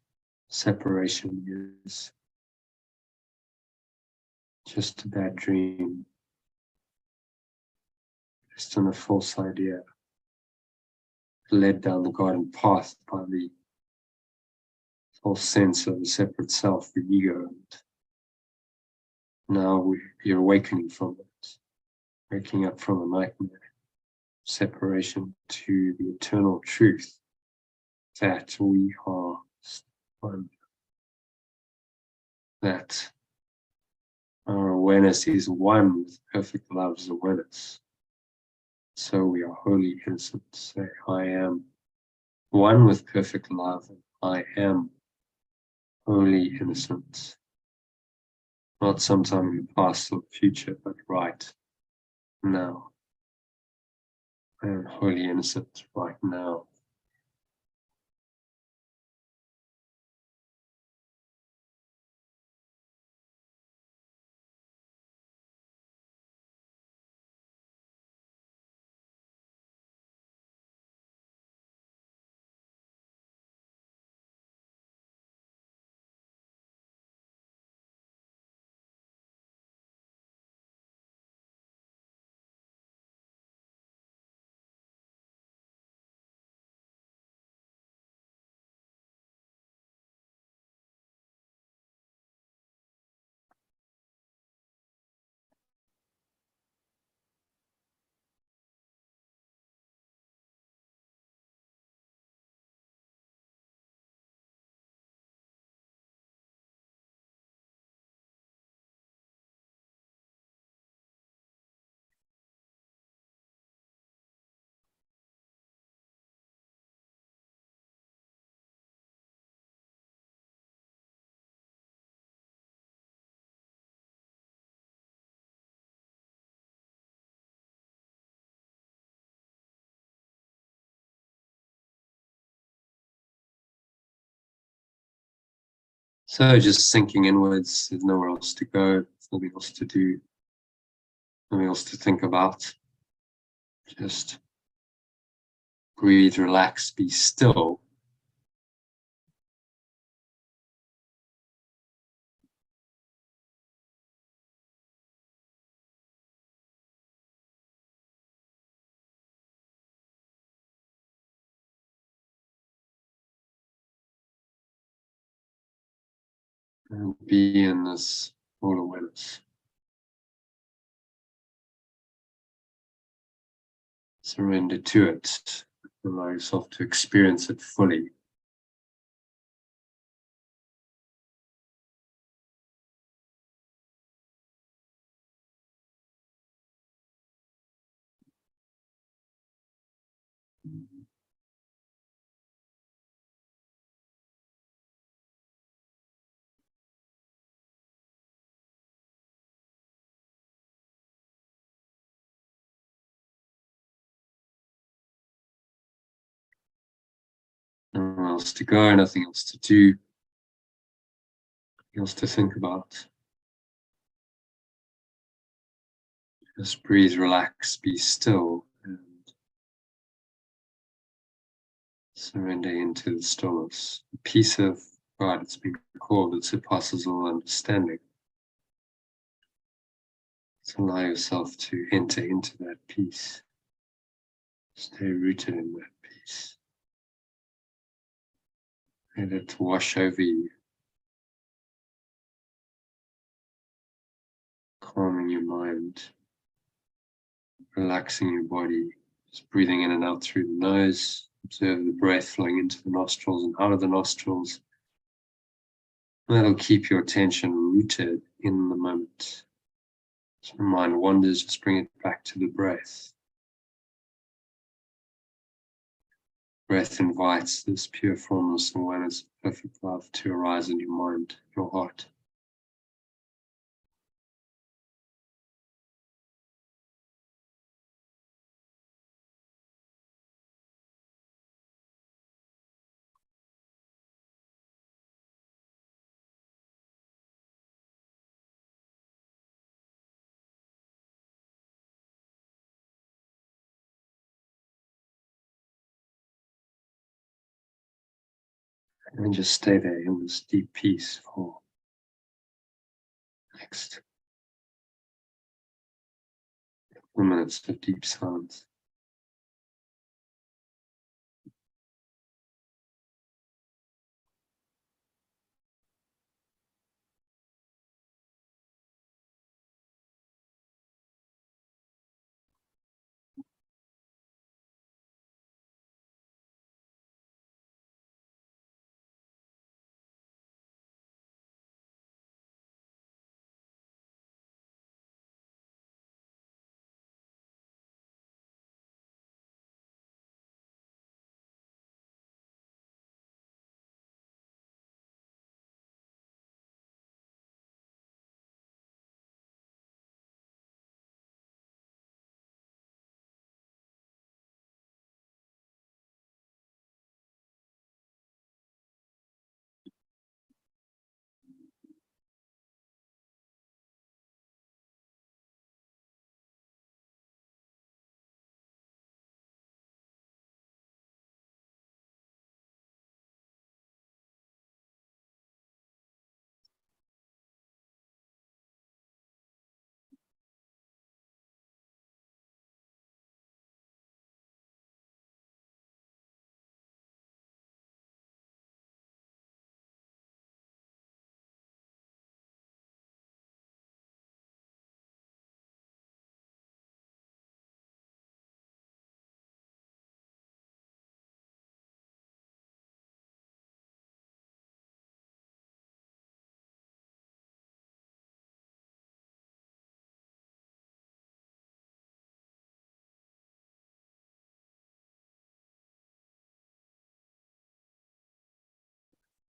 Separation is just a bad dream, just on a false idea, led down the garden path by the false sense of a separate self, the ego. And now you're awakening from it, waking up from a nightmare, separation to the eternal truth that we are one, that our awareness is one with perfect love's awareness. So we are wholly innocent. Say, I am one with perfect love, and I am wholly innocent. Not sometime in the past or the future, but right now. I am wholly innocent right now. So just sinking inwards, there's nowhere else to go, there's nothing else to do, nothing else to think about. Just breathe, relax, be still. And be in this all awareness. Surrender to it. Allow yourself to experience it fully. Nothing else to go, nothing else to do, nothing else to think about. Just breathe, relax, be still, and surrender into the stillness. The peace of God, it's been called, that surpasses all understanding. So allow yourself to enter into that peace. Stay rooted in that peace. Let it wash over you, calming your mind, relaxing your body, just breathing in and out through the nose. Observe the breath flowing into the nostrils and out of the nostrils. That'll keep your attention rooted in the moment. So the mind wanders, just bring it back to the breath. Breath invites this pure formless awareness, perfect love to arise in your mind, your heart. And just stay there in this deep peace for the next 4 minutes of deep silence.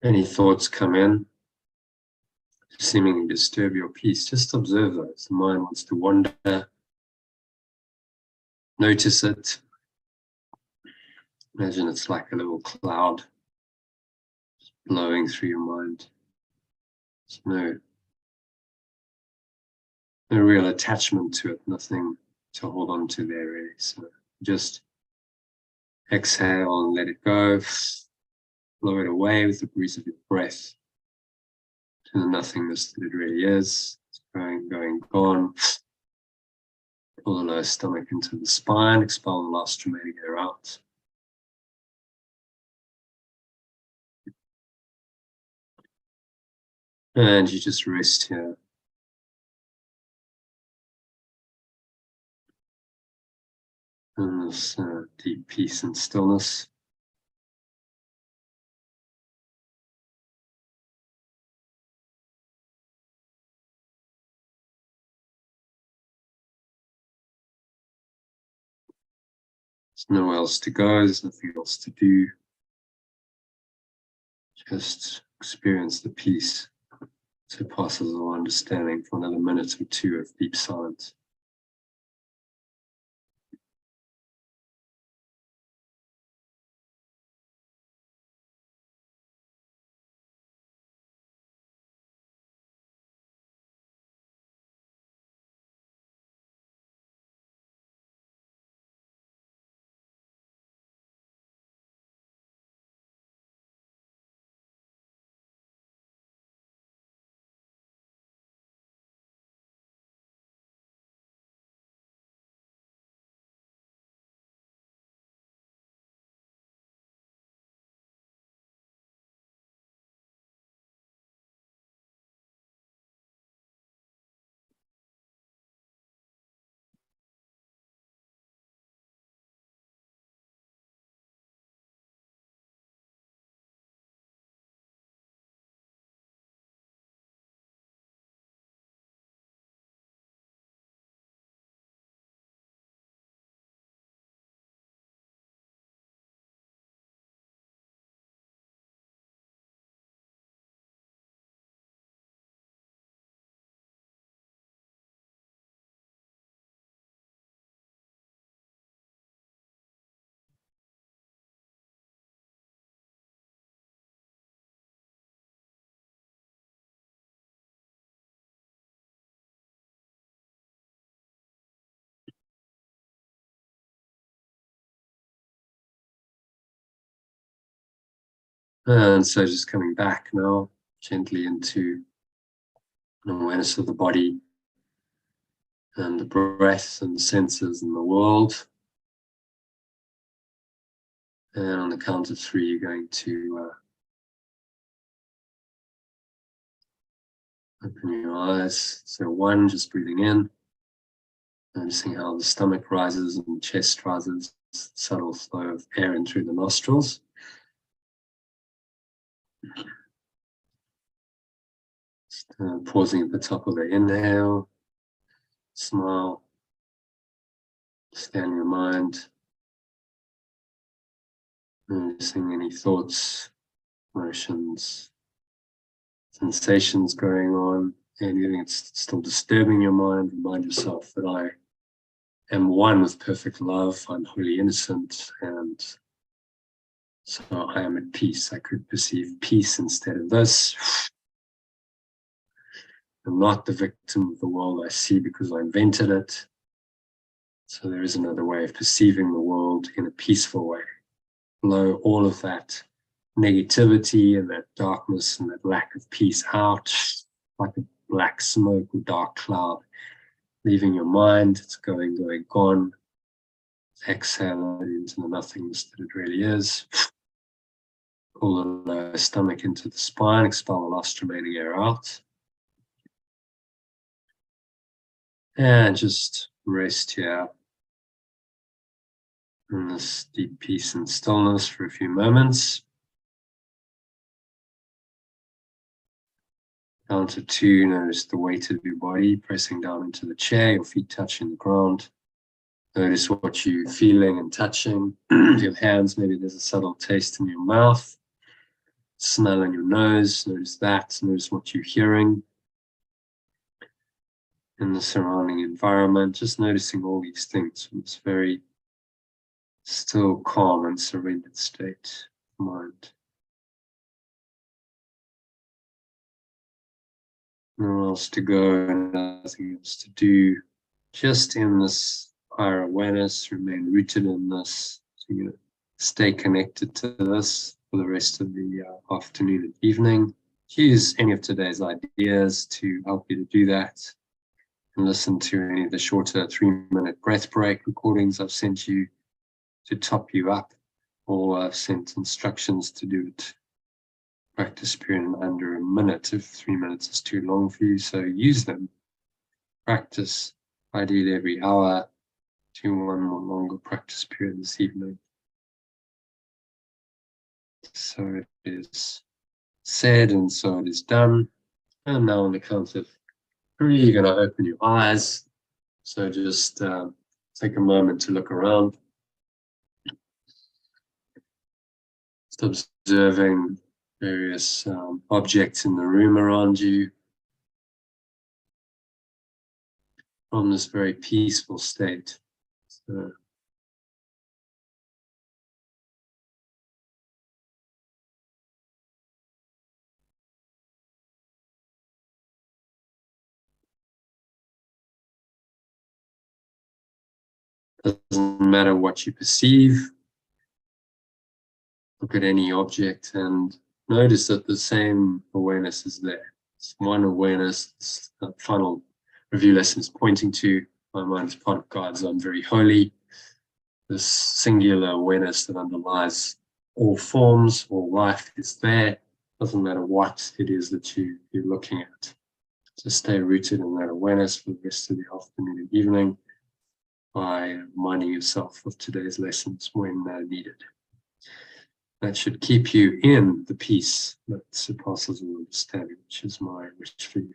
Any thoughts come in, seemingly disturb your peace, just observe those. The mind wants to wander. Notice it. Imagine it's like a little cloud blowing through your mind. There's no real attachment to it, nothing to hold on to there really. So just exhale and let it go. Blow it away with the breeze of your breath to the nothingness that it really is. It's going, gone. Pull the lower stomach into the spine, expel the last remaining air out. And you just rest here. In this deep peace and stillness. There's nowhere else to go, there's nothing else to do. Just experience the peace surpasses all understanding for another minute or two of deep silence. And so just coming back now, gently into an awareness of the body and the breath and the senses and the world. And on the count of three, you're going to open your eyes. So 1, just breathing in, noticing how the stomach rises and the chest rises, subtle flow of air in through the nostrils. Pausing at the top of the inhale, smile, scan your mind, noticing any thoughts, emotions, sensations going on, anything that's still disturbing your mind. Remind yourself that I am one with perfect love, I'm wholly innocent, and so I am at peace. I could perceive peace instead of this. I'm not the victim of the world I see because I invented it. So there is another way of perceiving the world in a peaceful way. Blow all of that negativity and that darkness and that lack of peace out like a black smoke or dark cloud, leaving your mind. It's going, gone. Exhale into the nothingness that it really is. Pull the lower stomach into the spine, expel the last remaining air out. And just rest here in this deep peace and stillness for a few moments. Count to 2, notice the weight of your body pressing down into the chair, your feet touching the ground. Notice what you're feeling and touching. Your hands, maybe there's a subtle taste in your mouth. Smell in your nose, notice that. Notice what you're hearing in the surrounding environment. Just noticing all these things from this very still, calm, and surrendered state of mind. Nowhere else to go, nothing else to do. Just in this higher awareness, remain rooted in this. So you're going to stay connected to this for the rest of the afternoon and evening. Use any of today's ideas to help you to do that. And listen to any of the shorter 3-minute breath break recordings I've sent you to top you up, or I've sent instructions to do it. Practice period in under a minute if 3 minutes is too long for you. So use them. Practice ideally every hour. Do one more longer practice period this evening. So it is said and so it is done. And now on the count of 3, you're going to open your eyes. So just take a moment to look around. Just observing various objects in the room around you from this very peaceful state. So, doesn't matter what you perceive. Look at any object and notice that the same awareness is there. It's one awareness, this final review lesson is pointing to. My mind is part of God's I'm very holy. This singular awareness that underlies all forms, all life is there. Doesn't matter what it is that you're looking at. So stay rooted in that awareness for the rest of the afternoon and evening by reminding yourself of today's lessons when needed. That should keep you in the peace that surpasses all understanding, which is my wish for you.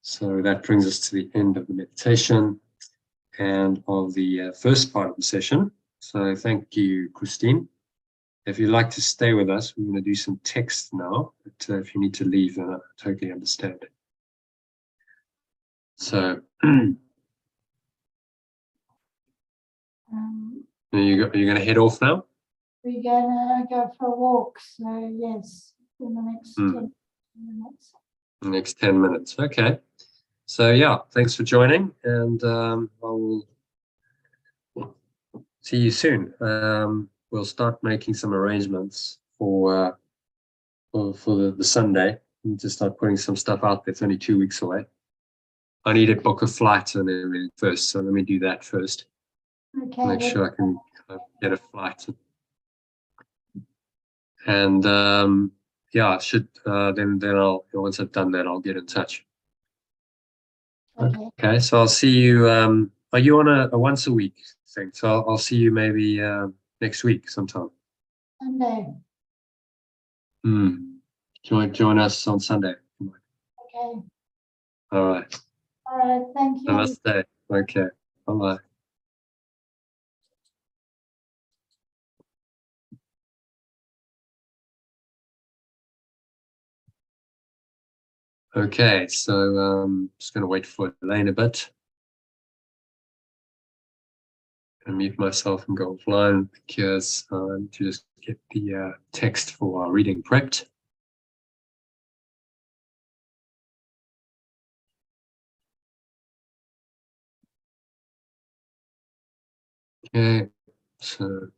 So that brings us to the end of the meditation and of the first part of the session. So thank you, Christine. If you'd like to stay with us, we're going to do some text now. But if you need to leave, then I totally understand. So you're going to head off now? We're going to go for a walk, so yes, in the next 10 minutes. The next 10 minutes, okay. So yeah, thanks for joining, and I will see you soon. We'll start making some arrangements for the Sunday. I need to start putting some stuff out there. It's only 2 weeks away. I need to book a flight and everything first, so let me do that first. Okay. Make sure I can get a flight. And yeah, I should then I'll, once I've done that, I'll get in touch. Okay, so I'll see you. Are you on a once a week thing? So I'll see you maybe next week sometime. Sunday. Join us on Sunday. Okay. All right. All right. Thank you. Namaste. Okay. Bye-bye. Okay, so just going to wait for Elaine a bit. And mute myself and go offline because I need to just get the text for our reading prepped. Okay, so